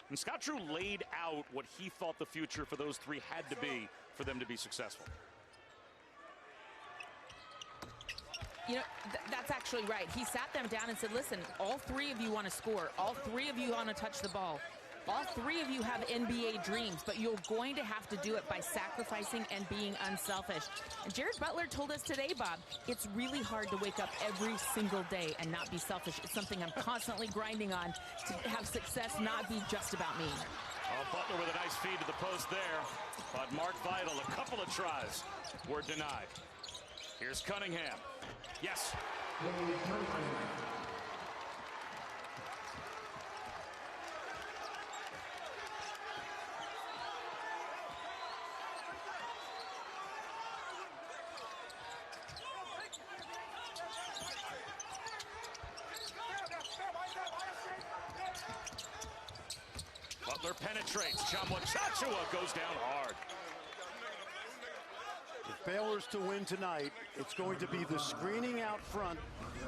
and Scott Drew laid out what he thought the future for those 3 had to be for them to be successful. You know, that's actually right. He sat them down and said, listen, all 3 of you want to score. All 3 of you want to touch the ball. All 3 of you have NBA dreams, but you're going to have to do it by sacrificing and being unselfish. And Jared Butler told us today, Bob, it's really hard to wake up every single day and not be selfish. It's something I'm constantly grinding on to have success not be just about me. Oh, Butler with a nice feed to the post there, but Mark Vidal, a couple of tries were denied. Here's Cunningham. Yes. Butler penetrates. Chachua goes down hard. If Baylor's to win tonight, it's going to be the screening out front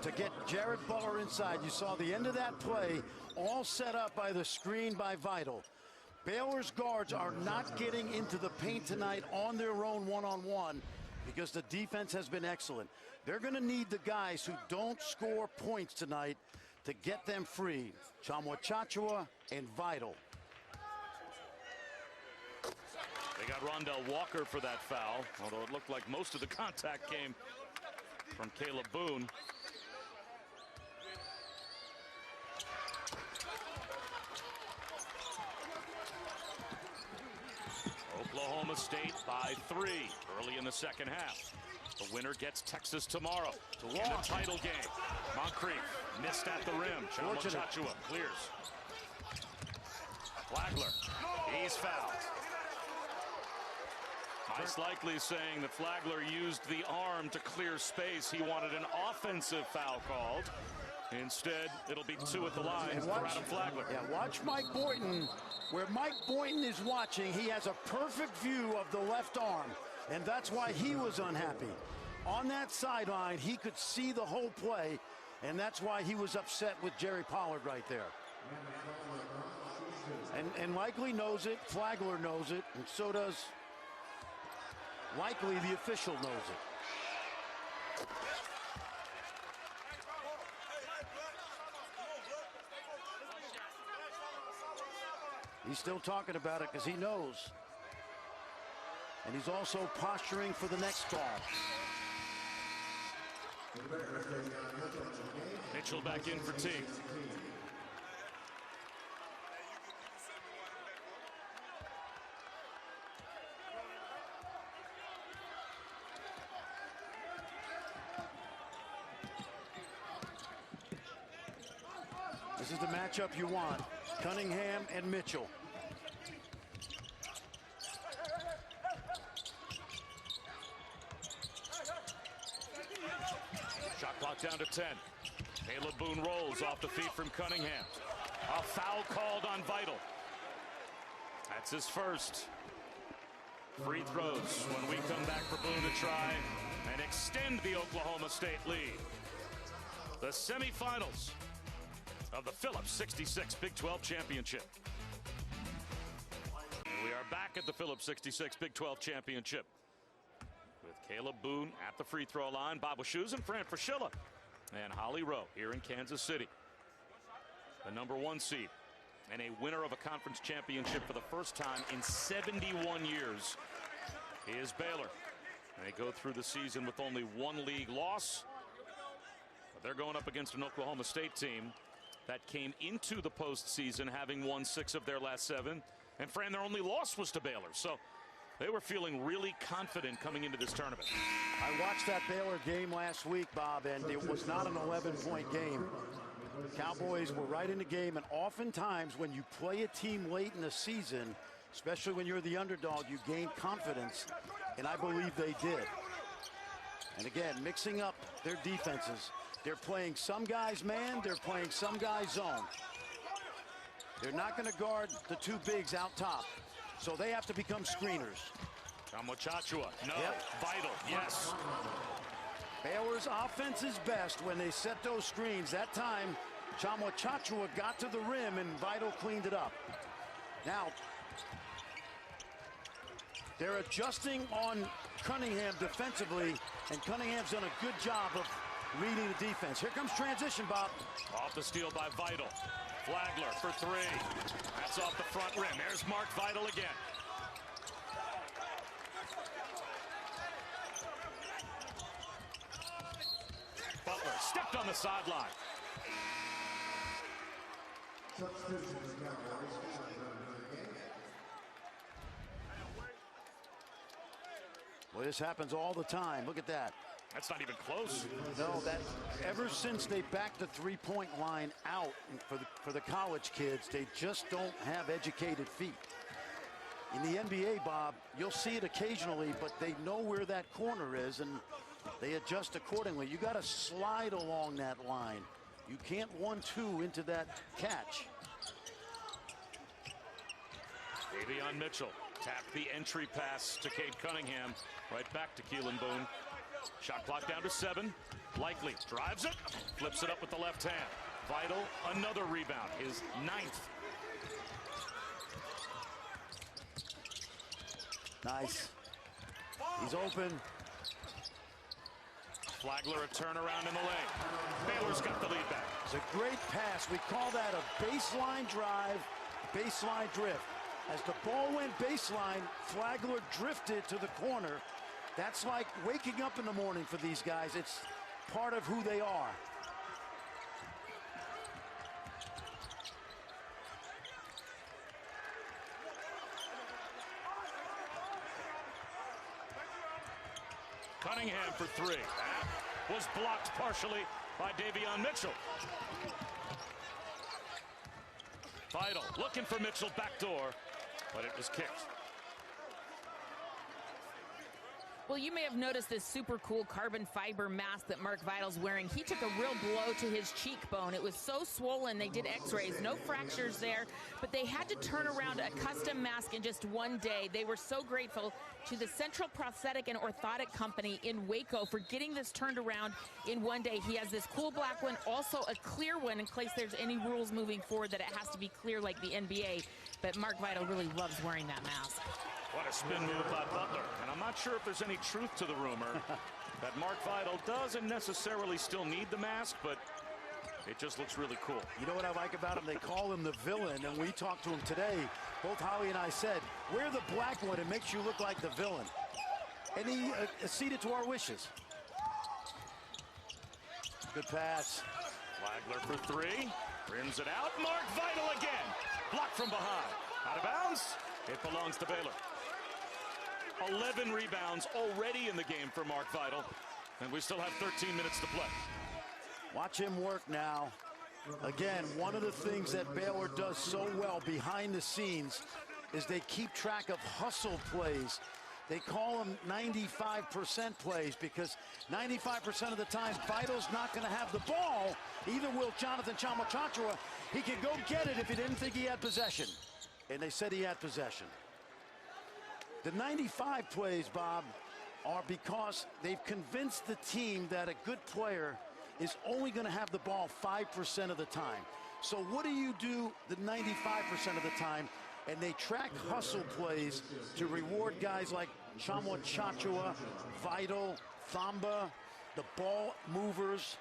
to get Jared Butler inside. You saw the end of that play, all set up by the screen by Vital. Baylor's guards are not getting into the paint tonight on their own one-on-one because the defense has been excellent. They're going to need the guys who don't score points tonight to get them free. Chachua and Vital. They got Rondell Walker for that foul, although it looked like most of the contact came from Caleb Boone. Oklahoma State by 3 early in the second half. The winner gets Texas tomorrow to win the title game. Moncrief missed at the rim. Chachua clears. Flagler, he's fouled. Most likely saying that Flagler used the arm to clear space. He wanted an offensive foul called. Instead, it'll be 2 at the line for Adam Flagler. Yeah, watch Mike Boynton. Where Mike Boynton is watching, he has a perfect view of the left arm, and that's why he was unhappy. On that sideline, he could see the whole play, and that's why he was upset with Jerry Pollard right there. And Likely knows it, Flagler knows it, and so does Likely, the official knows it. He's still talking about it because he knows. And he's also posturing for the next call. Mitchell back in for Teague. This is the matchup you want. Cunningham and Mitchell. Shot clock down to 10. Caleb Boone rolls off the feet from Cunningham. A foul called on Vital. That's his first. Free throws when we come back for Boone to try and extend the Oklahoma State lead. The semifinals of the Phillips 66 Big 12 Championship. And we are back at the Phillips 66 Big 12 Championship with Caleb Boone at the free throw line, Bob Wischusen, Fran Fraschilla, and Holly Rowe here in Kansas City. The #1 seed and a winner of a conference championship for the first time in 71 years is Baylor. And they go through the season with only 1 league loss. But they're going up against an Oklahoma State team that came into the postseason having won 6 of their last 7. And Fran, their only loss was to Baylor. So they were feeling really confident coming into this tournament. I watched that Baylor game last week, Bob, and it was not an 11-point game. Cowboys were right in the game, and oftentimes when you play a team late in the season, especially when you're the underdog, you gain confidence, and I believe they did. And again, mixing up their defenses. They're playing some guys man, they're playing some guys zone. They're not going to guard the 2 bigs out top, so they have to become screeners. Chachua, no. Yep. Vital, yes. Baylor's offense is best when they set those screens. That time, Chachua got to the rim and Vital cleaned it up. Now, they're adjusting on Cunningham defensively, and Cunningham's done a good job of reading the defense. Here comes transition, Bob. Off the steal by Vital. Flagler for 3. That's off the front rim. There's Mark Vital again. Butler stepped on the sideline. Well, this happens all the time. Look at that. That's not even close. No, that ever since they backed the three-point line out for the college kids, they just don't have educated feet. In the NBA, Bob, you'll see it occasionally, but they know where that corner is, and they adjust accordingly. You got to slide along that line. You can't 1-2 into that catch. Davion Mitchell tapped the entry pass to Cade Cunningham. Right back to Keelan Boone. Shot clock down to 7. Likely drives it, flips it up with the left hand. Vital, another rebound, his 9th. Nice. He's open. Flagler a turnaround in the lane. Baylor's got the lead back. It's a great pass. We call that a baseline drive, baseline drift. As the ball went baseline, Flagler drifted to the corner. That's like waking up in the morning for these guys. It's part of who they are. Cunningham for 3. That was blocked partially by Davion Mitchell. Vital looking for Mitchell backdoor, but it was kicked. Well, you may have noticed this super cool carbon fiber mask that Mark Vital's wearing. He took a real blow to his cheekbone. It was so swollen, they did x-rays, no fractures there, but they had to turn around a custom mask in just one day. They were so grateful to the Central Prosthetic and Orthotic Company in Waco for getting this turned around in one day. He has this cool black one, also a clear one in case there's any rules moving forward that it has to be clear like the NBA. But Mark Vital really loves wearing that mask. What a spin move by Butler. And I'm not sure if there's any truth to the rumor that Mark Vital doesn't necessarily still need the mask, but it just looks really cool. You know what I like about him? They call him the villain, and we talked to him today. Both Howie and I said, wear the black one. It makes you look like the villain. And he acceded to our wishes. Good pass. Flagler for 3. Rims it out. Mark Vital again. Blocked from behind. Out of bounds. It belongs to Baylor. 11 rebounds already in the game for Mark Vital, and we still have 13 minutes to play. Watch him work now. Again, one of the things that Baylor does so well behind the scenes is they keep track of hustle plays. They call them 95% plays because 95% of the time, Vital's not going to have the ball. Either will Jonathan Tchamwa-Tchatchoua. He can go get it if he didn't think he had possession. And they said he had possession. The 95 plays, Bob, are because they've convinced the team that a good player is only going to have the ball 5% of the time. So what do you do the 95% of the time? And they track hustle plays to reward guys like Tchamwa-Tchatchoua, Vital, Thamba, the ball movers,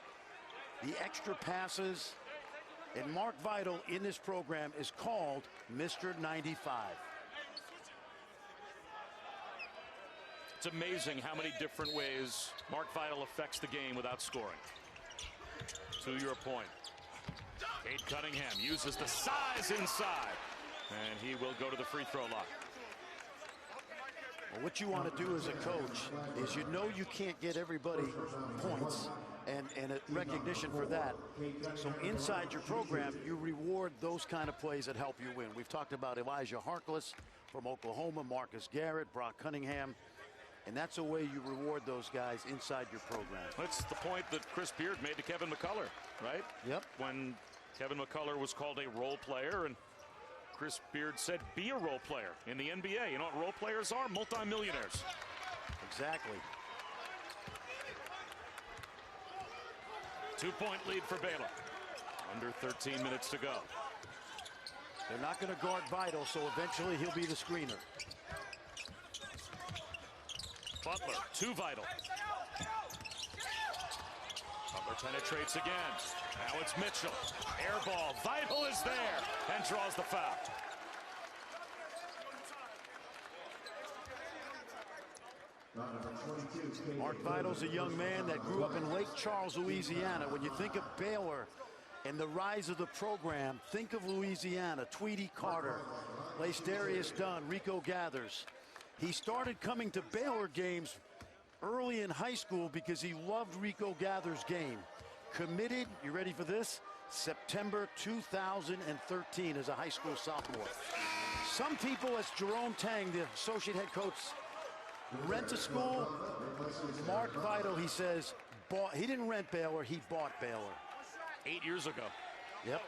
the extra passes. And Mark Vital in this program is called Mr. 95. It's amazing how many different ways Mark Vital affects the game without scoring. To your point, Cade Cunningham uses the size inside, and he will go to the free throw line. Well, what you want to do as a coach is you know you can't get everybody points and a recognition for that. So inside your program, you reward those kind of plays that help you win. We've talked about Elijah Harkless from Oklahoma, Marcus Garrett, Brock Cunningham. And that's a way you reward those guys inside your program. That's the point that Chris Beard made to Kevin McCullough, right? Yep. When Kevin McCullough was called a role player, and Chris Beard said, be a role player in the NBA. You know what role players are? Multimillionaires. Exactly. 2-point lead for Baylor. Under 13 minutes to go. They're not going to guard Vital, so eventually he'll be the screener. Butler to Vital. Butler penetrates again. Now it's Mitchell. Air ball. Vital is there and draws the foul. Mark Vital's a young man that grew up in Lake Charles, Louisiana. When you think of Baylor and the rise of the program, think of Louisiana. Tweety Carter, Lacedarius Dunn, Rico Gathers. He started coming to Baylor games early in high school because he loved Rico Gathers' game. Committed, you ready for this? September 2013 as a high school sophomore. Some people, as Jerome Tang, the associate head coach, rent a school. Mark Vital, he says, he didn't rent Baylor, he bought Baylor. 8 years ago. Yep.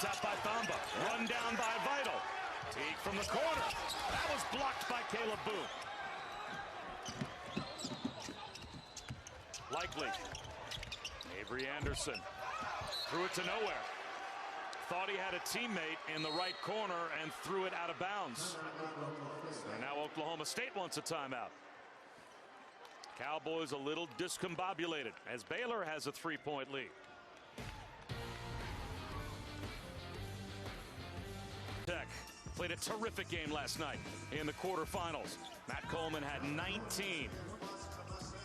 tap by Thamba. Run down by Vital. Teague from the corner. That was blocked by Caleb Boone. Likely. Avery Anderson threw it to nowhere. Thought he had a teammate in the right corner and threw it out of bounds. And now Oklahoma State wants a timeout. Cowboys a little discombobulated as Baylor has a 3-point lead. Tech played a terrific game last night in the quarterfinals. Matt Coleman had 19.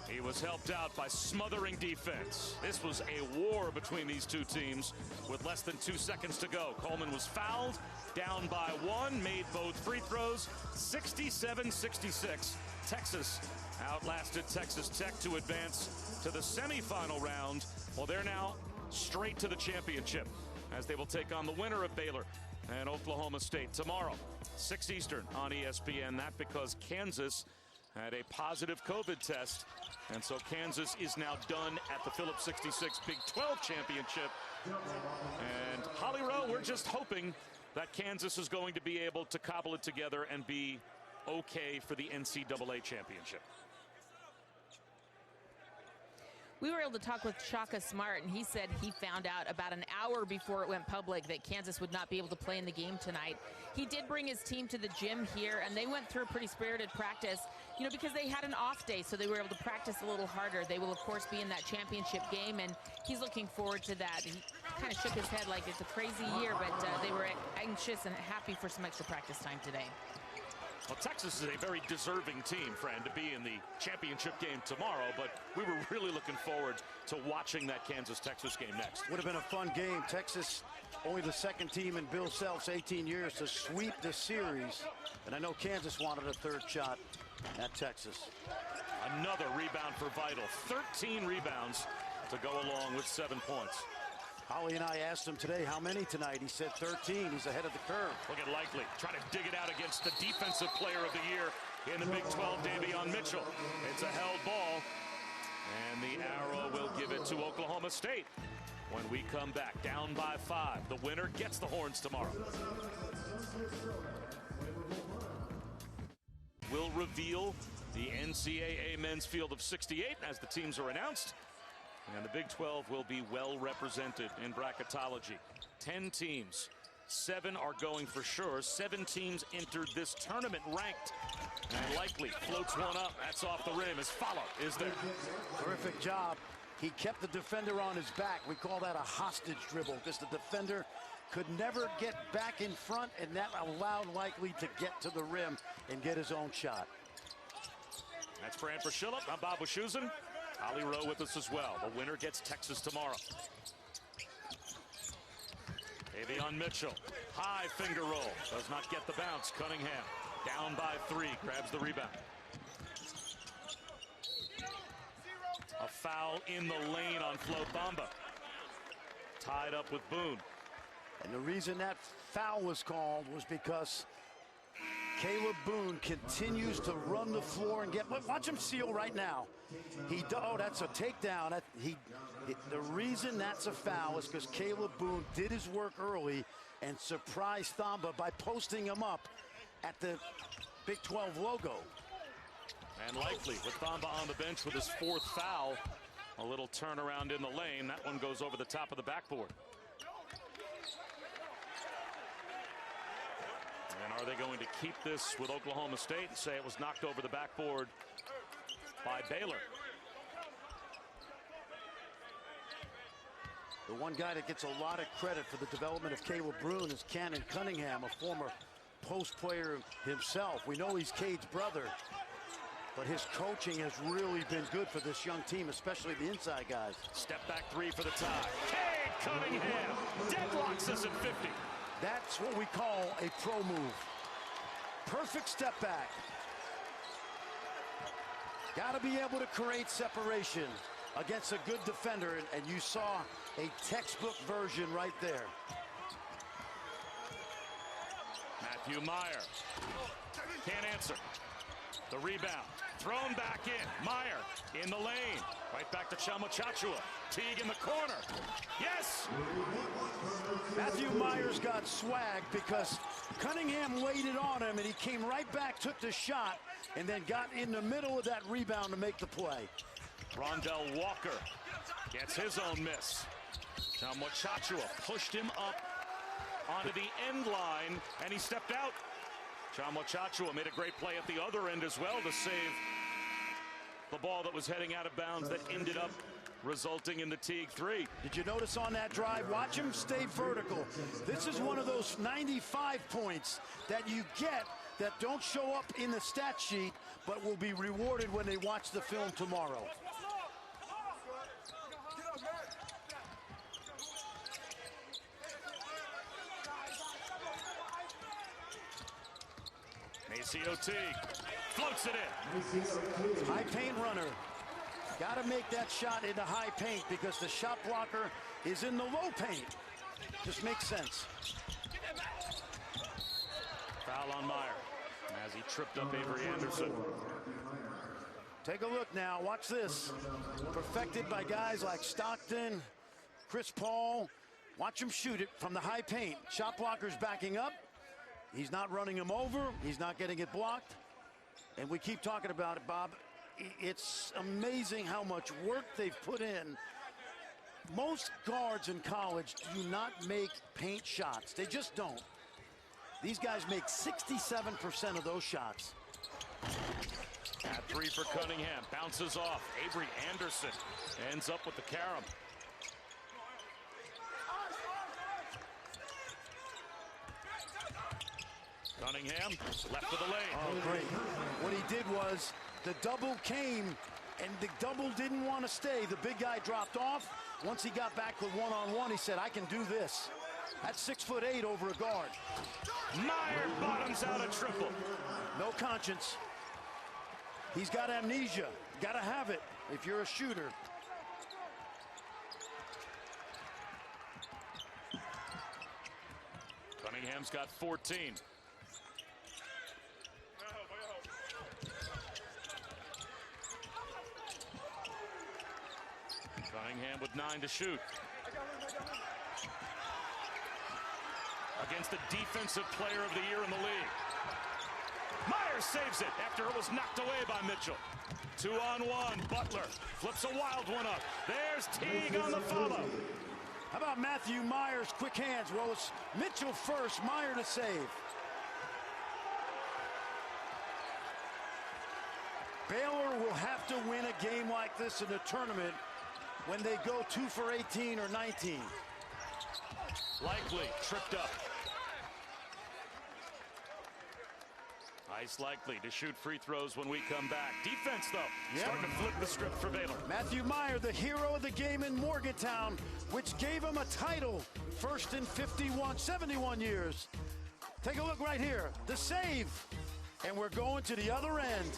He was helped out by smothering defense. This was a war between these two teams with less than 2 seconds to go. Coleman was fouled, down by 1, made both free throws, 67-66. Texas outlasted Texas Tech to advance to the semifinal round. Well, they're now straight to the championship as they will take on the winner of Baylor and Oklahoma State tomorrow, 6 Eastern on ESPN. That because Kansas had a positive COVID test, and so Kansas is now done at the Phillips 66 Big 12 Championship. And Holly Rowe, we're just hoping that Kansas is going to be able to cobble it together and be okay for the NCAA championship. We were able to talk with Shaka Smart, and he said he found out about an hour before it went public that Kansas would not be able to play in the game tonight. He did bring his team to the gym here, and they went through a pretty spirited practice, you know, because they had an off day, so they were able to practice a little harder. They will, of course, be in that championship game, and he's looking forward to that. He kind of shook his head like it's a crazy year, but they were anxious and happy for some extra practice time today. Well, Texas is a very deserving team, friend, to be in the championship game tomorrow, but we were really looking forward to watching that Kansas-Texas game next. Would have been a fun game. Texas, only the second team in Bill Self's 18 years to sweep the series, and I know Kansas wanted a third shot at Texas. Another rebound for Vital. 13 rebounds to go along with 7 points. Holly and I asked him today how many tonight. He said 13. He's ahead of the curve. Look at Likely trying to dig it out against the defensive player of the year in the Big 12, Davion Mitchell. It's a held ball, and the arrow will give it to Oklahoma State when we come back down by 5. The winner gets the horns tomorrow. We'll reveal the NCAA men's field of 68 as the teams are announced. And the Big 12 will be well represented in bracketology. 10 teams, 7 are going for sure. 7 teams entered this tournament ranked. And Likely floats one up. That's off the rim. His follow is there. Terrific job. He kept the defender on his back. We call that a hostage dribble because the defender could never get back in front, and that allowed Likely to get to the rim and get his own shot. That's Fran Fraschilla. I'm Bob Wischusen. Holly Rowe with us as well. The winner gets Texas tomorrow. Davion Mitchell, high finger roll, does not get the bounce. Cunningham down by 3, grabs the rebound. A foul in the lane on Flo Thamba. Tied up with Boone. And the reason that foul was called was because Caleb Boone continues to run the floor and get. Watch him seal right now. Oh, that's a takedown. The reason that's a foul is because Caleb Boone did his work early and surprised Thamba by posting him up at the Big 12 logo. And Likely with Thamba on the bench with his 4th foul. A little turnaround in the lane. That one goes over the top of the backboard. And are they going to keep this with Oklahoma State and say it was knocked over the backboard by Baylor? The one guy that gets a lot of credit for the development of Caleb Boone is Cannon Cunningham, a former post player himself. We know he's Cade's brother, but his coaching has really been good for this young team, especially the inside guys. Step back 3 for the tie. Cade Cunningham deadlocks us at 50. That's what we call a pro move. Perfect step back. Got to be able to create separation against a good defender, and you saw a textbook version right there. Matthew Meyer can't answer. The rebound thrown back in. Meyer in the lane. Right back to Chama Chachua. Teague in the corner. Yes! Matthew Myers got swag because Cunningham waited on him, and he came right back, took the shot, and then got in the middle of that rebound to make the play. Rondell Walker gets his own miss. Now Mochachua pushed him up onto the end line, and he stepped out. John Mochachua made a great play at the other end as well to save the ball that was heading out of bounds that ended up resulting in the Teague three. Did you notice on that drive? Watch him stay vertical. This is one of those 95 points that you get that don't show up in the stat sheet, but will be rewarded when they watch the film tomorrow. Maceo Teague floats it in. High paint runner. Got to make that shot into high paint because the shot blocker is in the low paint. Just makes sense. Foul on Meyer as he tripped up Avery Anderson. Take a look now. Watch this. Perfected by guys like Stockton, Chris Paul. Watch him shoot it from the high paint. Shot blocker's backing up. He's not running him over. He's not getting it blocked. And we keep talking about it, Bob. It's amazing how much work they've put in. Most guards in college do not make paint shots. They just don't. These guys make 67% of those shots. At three for Cunningham. Bounces off. Avery Anderson ends up with the carom. Cunningham left of the lane. Oh, great. What he did was the double came, and the double didn't want to stay. The big guy dropped off. Once he got back with one-on-one, he said, I can do this. That's 6'8" over a guard. Meyer bottoms out a triple. No conscience. He's got amnesia. Got to have it if you're a shooter. Cunningham's got 14. Cunningham with 9 to shoot. Against the defensive player of the year in the league. Meyer saves it after it was knocked away by Mitchell. 2-on-1. Butler flips a wild one up. There's Teague on the follow. How about Matthew Myers' quick hands? Well, it's Mitchell first, Meyer to save. Baylor will have to win a game like this in a tournament when they go 2 for 18 or 19. Likely tripped up. Ice Likely to shoot free throws when we come back. Defense, though, starting to flip the script for Baylor. Matthew Meyer, the hero of the game in Morgantown, which gave him a title, first in 71 years. Take a look right here, the save. And we're going to the other end.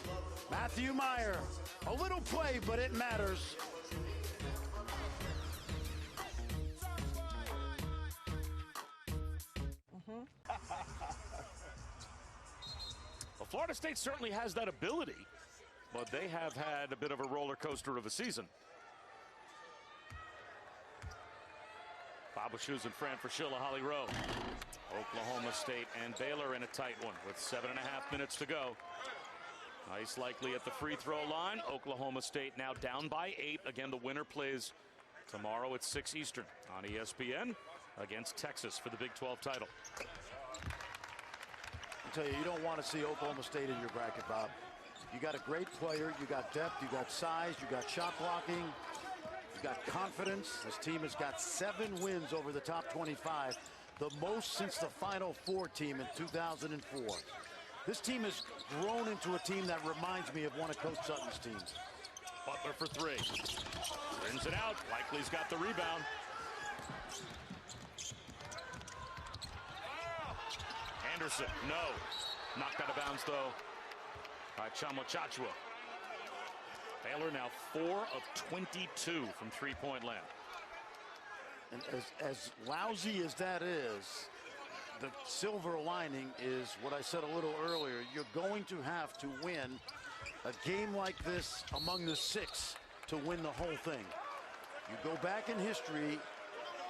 Matthew Meyer, a little play, but it matters. Well, Florida State certainly has that ability, but they have had a bit of a roller coaster of a season. Bob Shoes and Fran Fraschilla, Holly Rowe. Oklahoma State and Baylor in a tight one with 7.5 minutes to go. Ice Likely at the free throw line. Oklahoma State now down by 8. Again, the winner plays tomorrow at 6 Eastern on ESPN against Texas for the Big 12 title. I tell you, you don't want to see Oklahoma State in your bracket, Bob. You got a great player, you got depth, you got size, you got shot blocking, you got confidence. This team has got 7 wins over the top 25, the most since the Final Four team in 2004. This team has grown into a team that reminds me of one of Coach Sutton's teams. Butler for 3. Rims it out. Likely's got the rebound. Anderson, no. Knocked out of bounds, though, by Mochachua. Baylor now 4 of 22 from three-point land. And as lousy as that is, the silver lining is what I said a little earlier. You're going to have to win a game like this among the 6 to win the whole thing. You go back in history,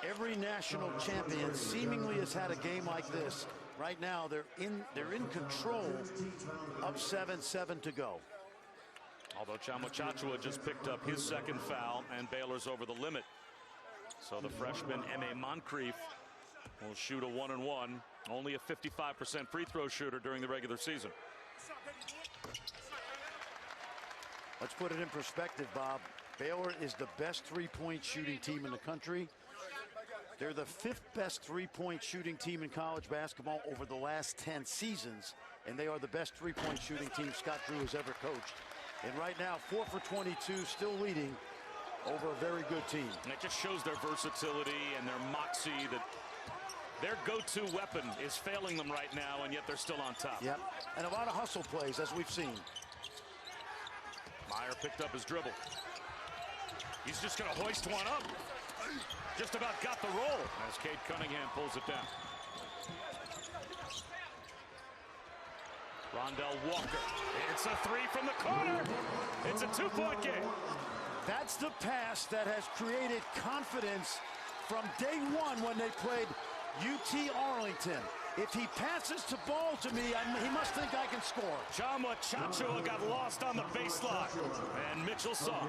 Every national champion seemingly has had a game like this. Right now, they're in control. Up 7-7 to go. Although Chama Chachua just picked up his second foul, and Baylor's over the limit. So the freshman M.A. Moncrief will shoot a 1-and-1. Only a 55% free throw shooter during the regular season. Let's put it in perspective, Bob. Baylor is the best three-point shooting team in the country. They're the 5th best three-point shooting team in college basketball over the last 10 seasons, and they are the best three-point shooting team Scott Drew has ever coached. And right now, 4 for 22, still leading over a very good team. And it just shows their versatility and their moxie, that their go-to weapon is failing them right now, and yet they're still on top. Yep, and a lot of hustle plays, as we've seen. Meyer picked up his dribble. He's just going to hoist one up. Just about got the roll as Cade Cunningham pulls it down. Rondell Walker. It's a three from the corner. It's a 2-point game. That's the pass that has created confidence from day one when they played UT Arlington. If he passes the ball to me, he must think I can score. Chama Chachua got lost on the baseline, and Mitchell saw.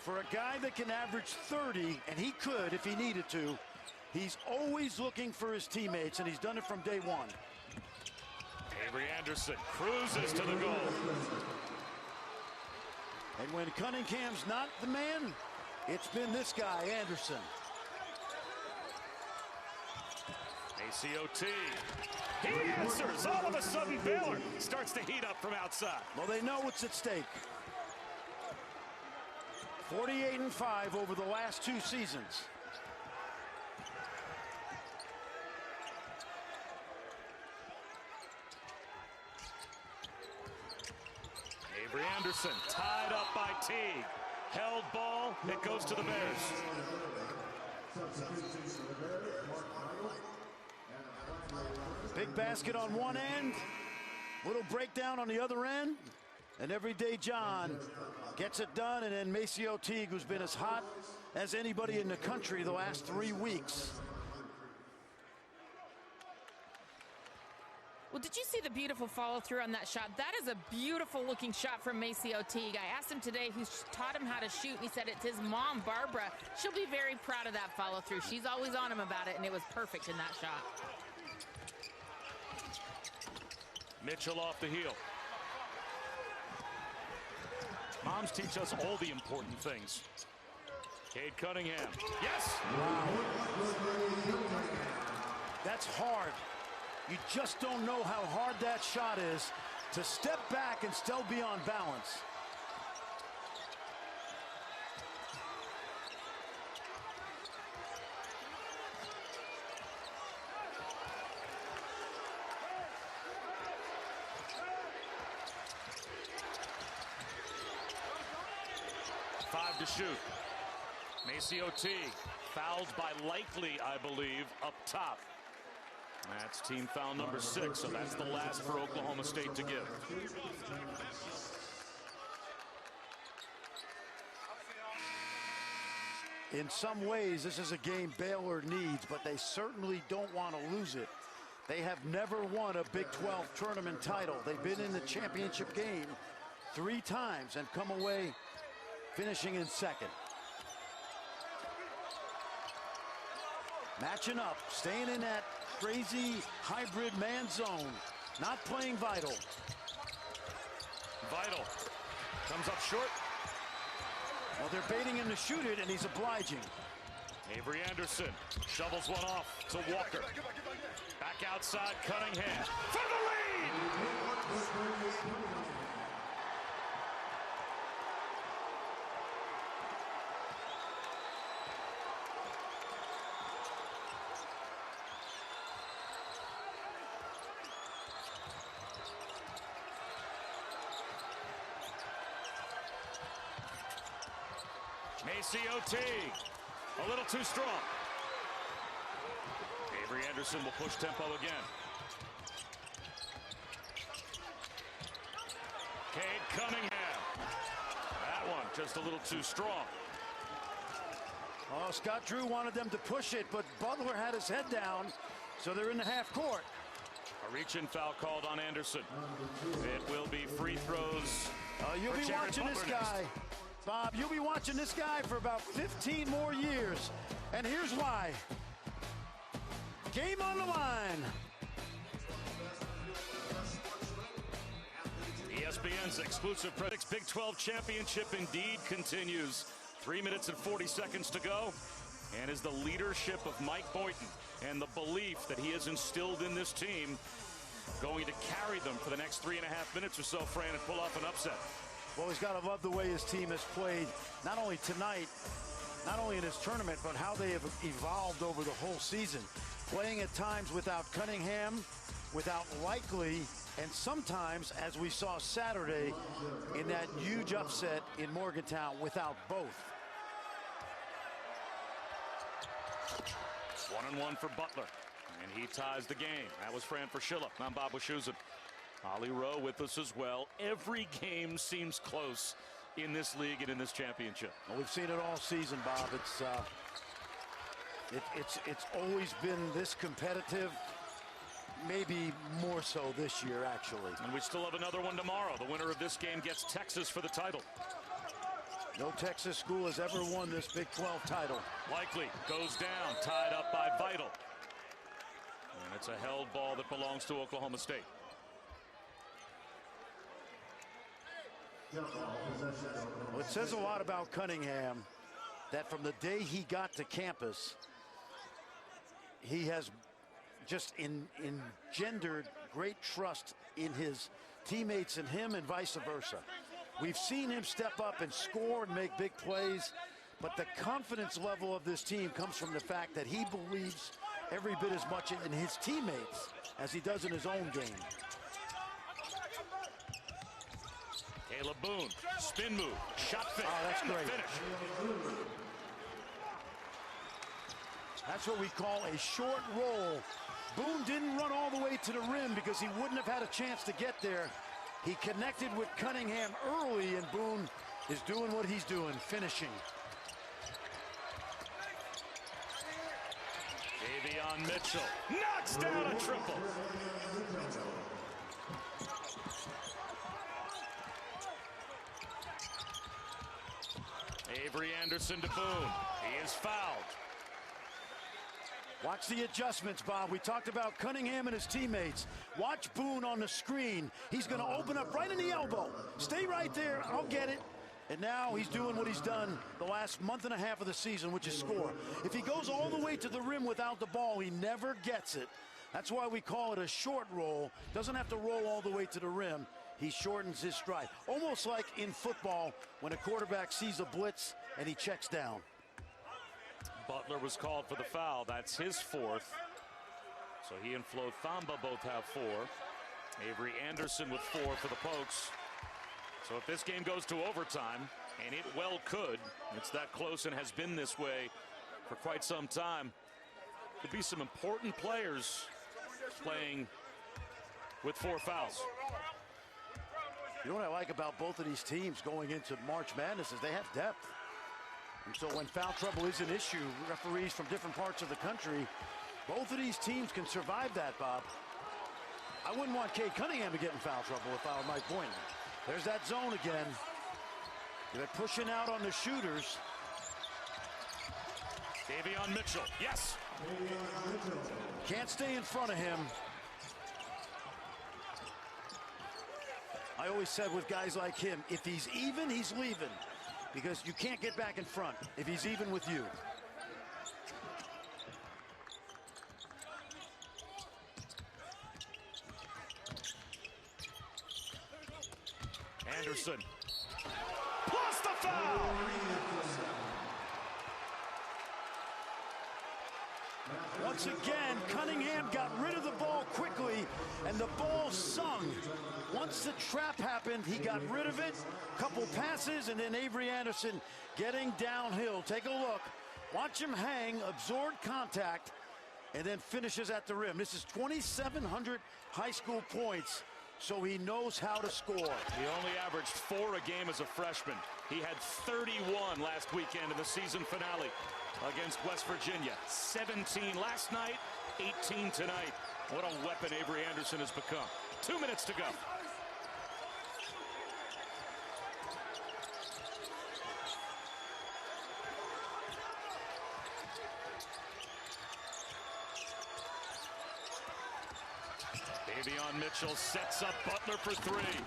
For a guy that can average 30, and he could if he needed to, he's always looking for his teammates, and he's done it from day one. Avery Anderson cruises to the goal. And when Cunningham's not the man, it's been this guy, Anderson. ACOT. He answers. All of a sudden, Baylor starts to heat up from outside. Well, they know what's at stake. 48-5 over the last 2 seasons. Avery Anderson tied up by Teague. Held ball. It goes to the Bears. Big basket on one end. Little breakdown on the other end. And Everyday John gets it done. And then Maceo Teague, who's been as hot as anybody in the country the last 3 weeks. Well, did you see the beautiful follow-through on that shot? That is a beautiful-looking shot from Maceo Teague. I asked him today who taught him how to shoot, and he said it's his mom, Barbara. She'll be very proud of that follow-through. She's always on him about it, and it was perfect in that shot. Mitchell off the heel. Moms teach us all the important things. Cade Cunningham. Yes! Wow. That's hard. You just don't know how hard that shot is to step back and still be on balance. Five to shoot. Maceo Teague fouled by Likely, I believe, up top. That's team foul number 6, so that's the last for Oklahoma State to give. In some ways, this is a game Baylor needs, but they certainly don't want to lose it. They have never won a Big 12 tournament title. They've been in the championship game 3 times and come away finishing in second. Matching up, staying in that crazy hybrid man zone, not playing Vital. Vital comes up short. Well, they're baiting him to shoot it, and he's obliging. Avery Anderson shovels one off to Walker. Back outside, Cunningham for the lead! Maceo Teague, a little too strong. Avery Anderson will push tempo again. Cade Cunningham. That one just a little too strong. Oh, Scott Drew wanted them to push it, but Butler had his head down, so they're in the half court. A reach-in foul called on Anderson. It will be free throws. You'll be watching this guy, Bob. You'll be watching this guy for about 15 more years. And here's why. Game on the line. ESPN's exclusive Predicts Big 12 Championship indeed continues. 3 minutes and 40 seconds to go. And is the leadership of Mike Boynton and the belief that he has instilled in this team going to carry them for the next 3.5 minutes or so, Fran, and pull off an upset? Well, he's got to love the way his team has played, not only tonight, not only in his tournament, but how they have evolved over the whole season. Playing at times without Cunningham, without Likely, and sometimes, as we saw Saturday, in that huge upset in Morgantown, without both. 1-on-1 for Butler, and he ties the game. That was Fran Fraschilla. I'm Bob Wischusen. Ollie Rowe with us as well. Every game seems close in this league and in this championship. Well, we've seen it all season, Bob. It's always been this competitive. Maybe more so this year, actually. And we still have another one tomorrow. The winner of this game gets Texas for the title. No Texas school has ever won this Big 12 title. Likely goes down, tied up by Vital. And it's a held ball that belongs to Oklahoma State. Well, it says a lot about Cunningham that from the day he got to campus, he has just engendered great trust in his teammates and him, and vice versa. We've seen him step up and score and make big plays, but the confidence level of this team comes from the fact that he believes every bit as much in his teammates as he does in his own game. Caleb Boone, spin move, shot fake, oh, that's and great. The finish. That's what we call a short roll. Boone didn't run all the way to the rim because he wouldn't have had a chance to get there. He connected with Cunningham early, and Boone is doing what he's doing, finishing. Davion Mitchell knocks down a triple. Avery Anderson to Boone. He is fouled. Watch the adjustments, Bob. We talked about Cunningham and his teammates. Watch Boone on the screen. He's going to open up right in the elbow. Stay right there. I'll get it. And now he's doing what he's done the last month and a half of the season, which is score. If he goes all the way to the rim without the ball, he never gets it. That's why we call it a short roll. Doesn't have to roll all the way to the rim. He shortens his stride. Almost like in football when a quarterback sees a blitz and he checks down. Butler was called for the foul. That's his fourth. So he and Flo Thamba both have 4. Avery Anderson with 4 for the Pokes. So if this game goes to overtime, and it well could, it's that close and has been this way for quite some time, could be some important players playing with 4 fouls. You know what I like about both of these teams going into March Madness is they have depth. And so when foul trouble is an issue, referees from different parts of the country, both of these teams can survive that, Bob. I wouldn't want Cade Cunningham to get in foul trouble if I were Mike Boynton. There's that zone again. They're pushing out on the shooters. Davion Mitchell, yes. Can't stay in front of him. I always said with guys like him, if he's even, he's leaving. Because you can't get back in front if he's even with you. Anderson. Plus the foul! Once again, Cunningham got rid of the ball quickly, and the ball sung. Once the trap happened, he got rid of it. Couple passes, and then Avery Anderson getting downhill. Take a look. Watch him hang, absorb contact, and then finishes at the rim. This is 2,700 high school points, so he knows how to score. He only averaged 4 a game as a freshman. He had 31 last weekend in the season finale. against West Virginia. 17 last night, 18 tonight. What a weapon Avery Anderson has become. 2 minutes to go. Davion Mitchell sets up Butler for three.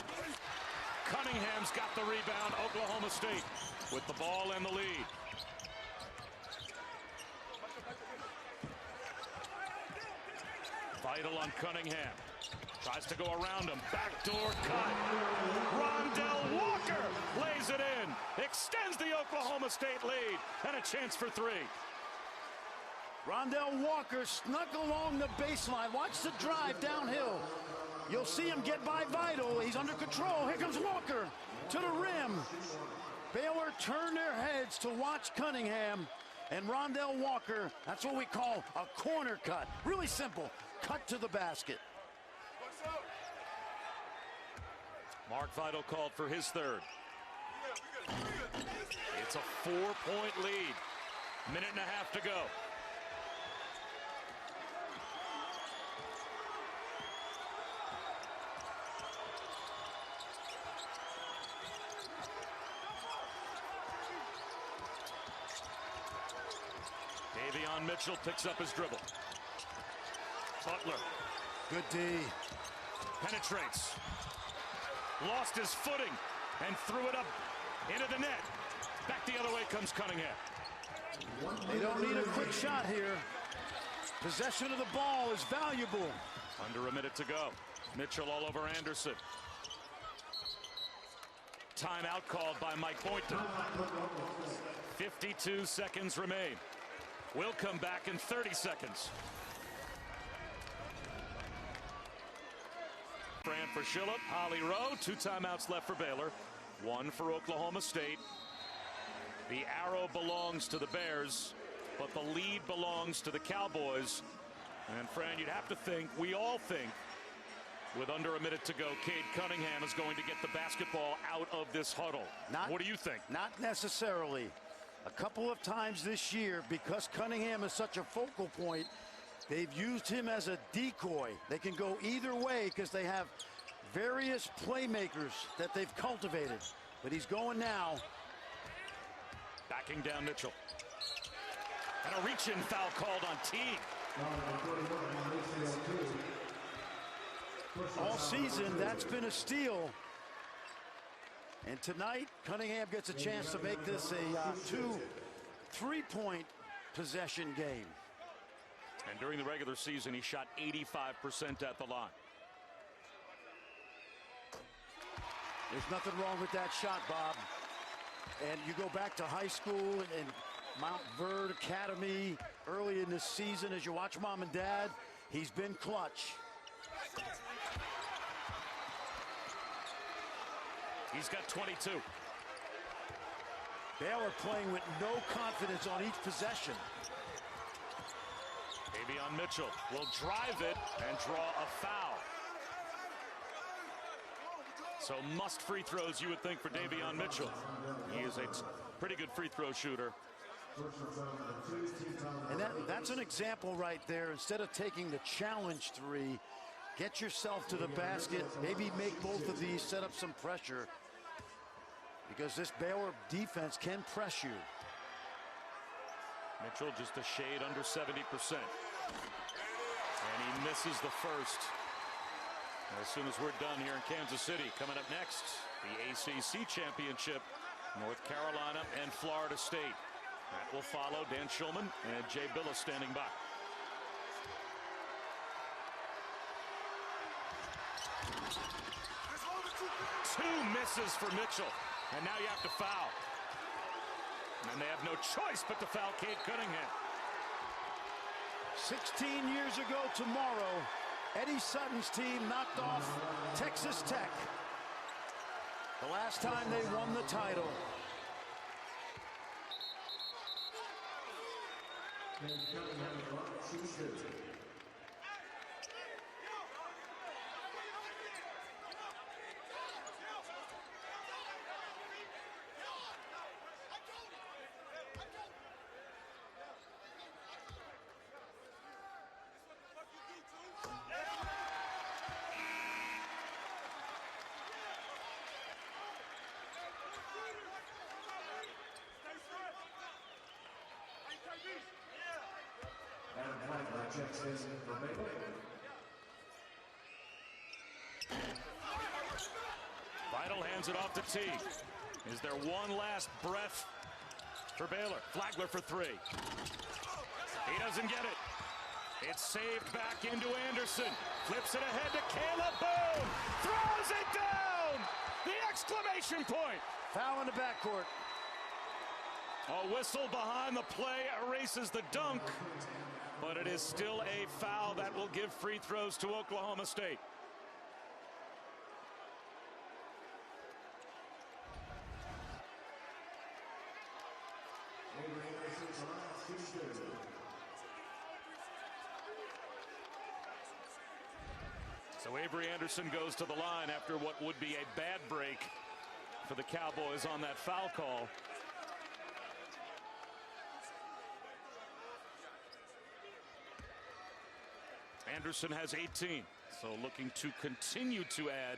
Cunningham's got the rebound. Oklahoma State with the ball and the lead. Vital on Cunningham. Tries to go around him. Backdoor cut. Rondell Walker lays it in. Extends the Oklahoma State lead. And a chance for three. Rondell Walker snuck along the baseline. Watch the drive downhill. You'll see him get by Vital. He's under control. Here comes Walker to the rim. Baylor turned their heads to watch Cunningham and Rondell Walker. That's what we call a corner cut. Really simple. Cut to the basket. Mark Vital called for his third. It's a 4-point lead. Minute and a half to go. Davion Mitchell picks up his dribble. Butler. Good D. Penetrates. Lost his footing and threw it up into the net. Back the other way comes Cunningham. They don't need a quick shot here. Possession of the ball is valuable. Under a minute to go. Mitchell all over Anderson. Timeout called by Mike Boynton. 52 seconds remain. We'll come back in 30 seconds. Fran for Shillip, Holly Rowe, 2 timeouts left for Baylor, 1 for Oklahoma State. The arrow belongs to the Bears, but the lead belongs to the Cowboys. And Fran, you'd have to think, we all think, with under a minute to go, Cade Cunningham is going to get the basketball out of this huddle. What do you think? Not necessarily. A couple of times this year, because Cunningham is such a focal point, they've used him as a decoy. They can go either way because they have various playmakers that they've cultivated. But he's going now. Backing down Mitchell. And a reach-in foul called on Teague. All season, that's been a steal. And tonight, Cunningham gets a chance to make this a 2 3-point possession game. And during the regular season, he shot 85% at the line. There's nothing wrong with that shot, Bob. And you go back to high school and Mount Verde Academy early in this season, as you watch Mom and Dad, he's been clutch. He's got 22. Baylor playing with no confidence on each possession. Davion Mitchell will drive it and draw a foul. So must free throws, you would think, for Davion Mitchell. He is a pretty good free throw shooter. And that's an example right there. Instead of taking the challenge three, get yourself to the basket, maybe make both of these, set up some pressure. Because this Baylor defense can press you. Mitchell just a shade under 70%. And he misses the first. As soon as we're done here in Kansas City, coming up next, the ACC Championship, North Carolina and Florida State. That will follow. Dan Schulman and Jay Billis standing by. Two misses for Mitchell. And now you have to foul. And they have no choice but to foul Cade Cunningham. 16 years ago tomorrow, Eddie Sutton's team knocked off Texas Tech. The last time they won the title. Vital hands it off to Teague. Is there one last breath for Baylor? Flagler for three. He doesn't get it. It's saved back into Anderson. Flips it ahead to Caleb. Boom! Throws it down! The exclamation point! Foul in the backcourt. A whistle behind the play erases the dunk, but it is still a foul that will give free throws to Oklahoma State. So Avery Anderson goes to the line after what would be a bad break for the Cowboys on that foul call. Anderson has 18, so looking to continue to add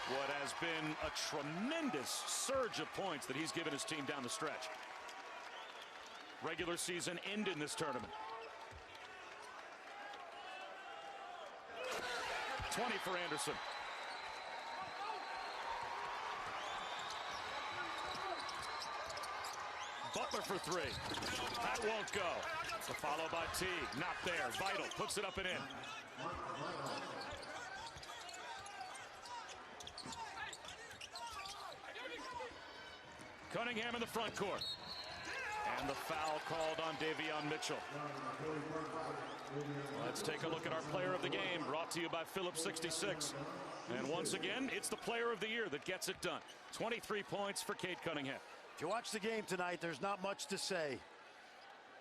what has been a tremendous surge of points that he's given his team down the stretch. Regular season end in this tournament. 20 for Anderson. Butler for three. That won't go. The follow by Teague. Not there. Vital puts it up and in. Cunningham in the front court. And the foul called on Davion Mitchell. Let's take a look at our player of the game, brought to you by Phillips 66. And once again, it's the player of the year that gets it done. 23 points for Cade Cunningham. If you watch the game tonight, there's not much to say.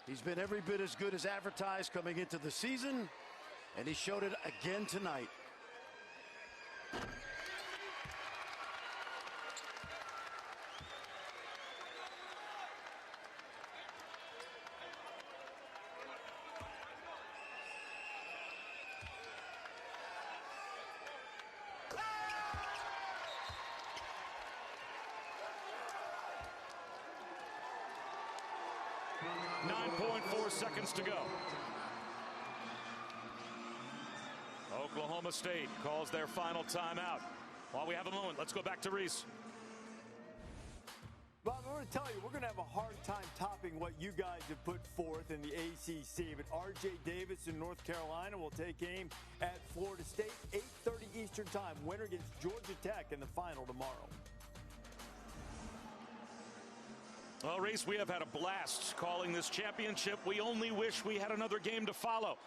He's been every bit as good as advertised coming into the season, and he showed it again tonight. Seconds to go. Oklahoma State calls their final timeout. While we have a moment, let's go back to Reese. Bob, I want to tell you, we're going to have a hard time topping what you guys have put forth in the ACC. But R.J. Davis in North Carolina will take aim at Florida State, 8:30 Eastern Time. Winner against Georgia Tech in the final tomorrow. Well, Reese, we have had a blast calling this championship. We only wish we had another game to follow.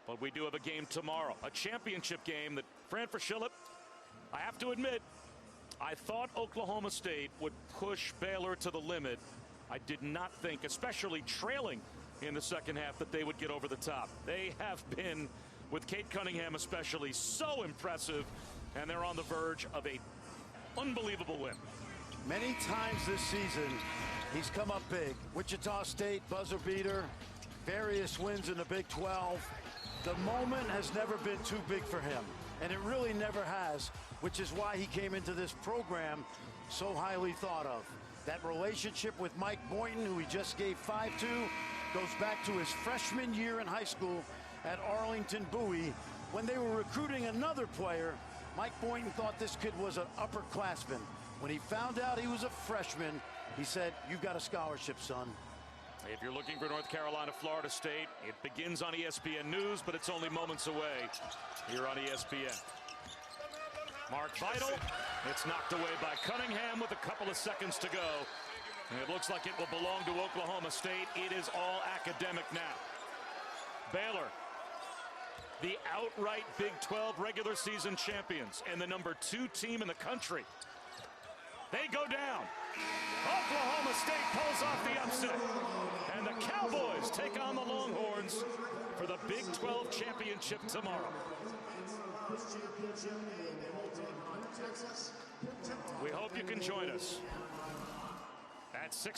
But we do have a game tomorrow, a championship game that, Fran Fraschilla, I have to admit, I thought Oklahoma State would push Baylor to the limit. I did not think, especially trailing in the second half, that they would get over the top. They have been, with Cade Cunningham especially, so impressive, and they're on the verge of an unbelievable win. Many times this season, he's come up big. Wichita State, buzzer beater, various wins in the Big 12. The moment has never been too big for him, and it really never has, which is why he came into this program so highly thought of. That relationship with Mike Boynton, who he just gave 5 to, goes back to his freshman year in high school at Arlington Bowie. When they were recruiting another player, Mike Boynton thought this kid was an upperclassman. When he found out he was a freshman, he said, "You've got a scholarship, son." If you're looking for North Carolina, Florida State, it begins on ESPN News, but it's only moments away here on ESPN. Mark Vital. It's knocked away by Cunningham with a couple of seconds to go. And it looks like it will belong to Oklahoma State. It is all academic now. Baylor, the outright Big 12 regular season champions and the #2 team in the country. They go down. Oklahoma State pulls off the upset. And the Cowboys take on the Longhorns for the Big 12 championship tomorrow. We hope you can join us at 6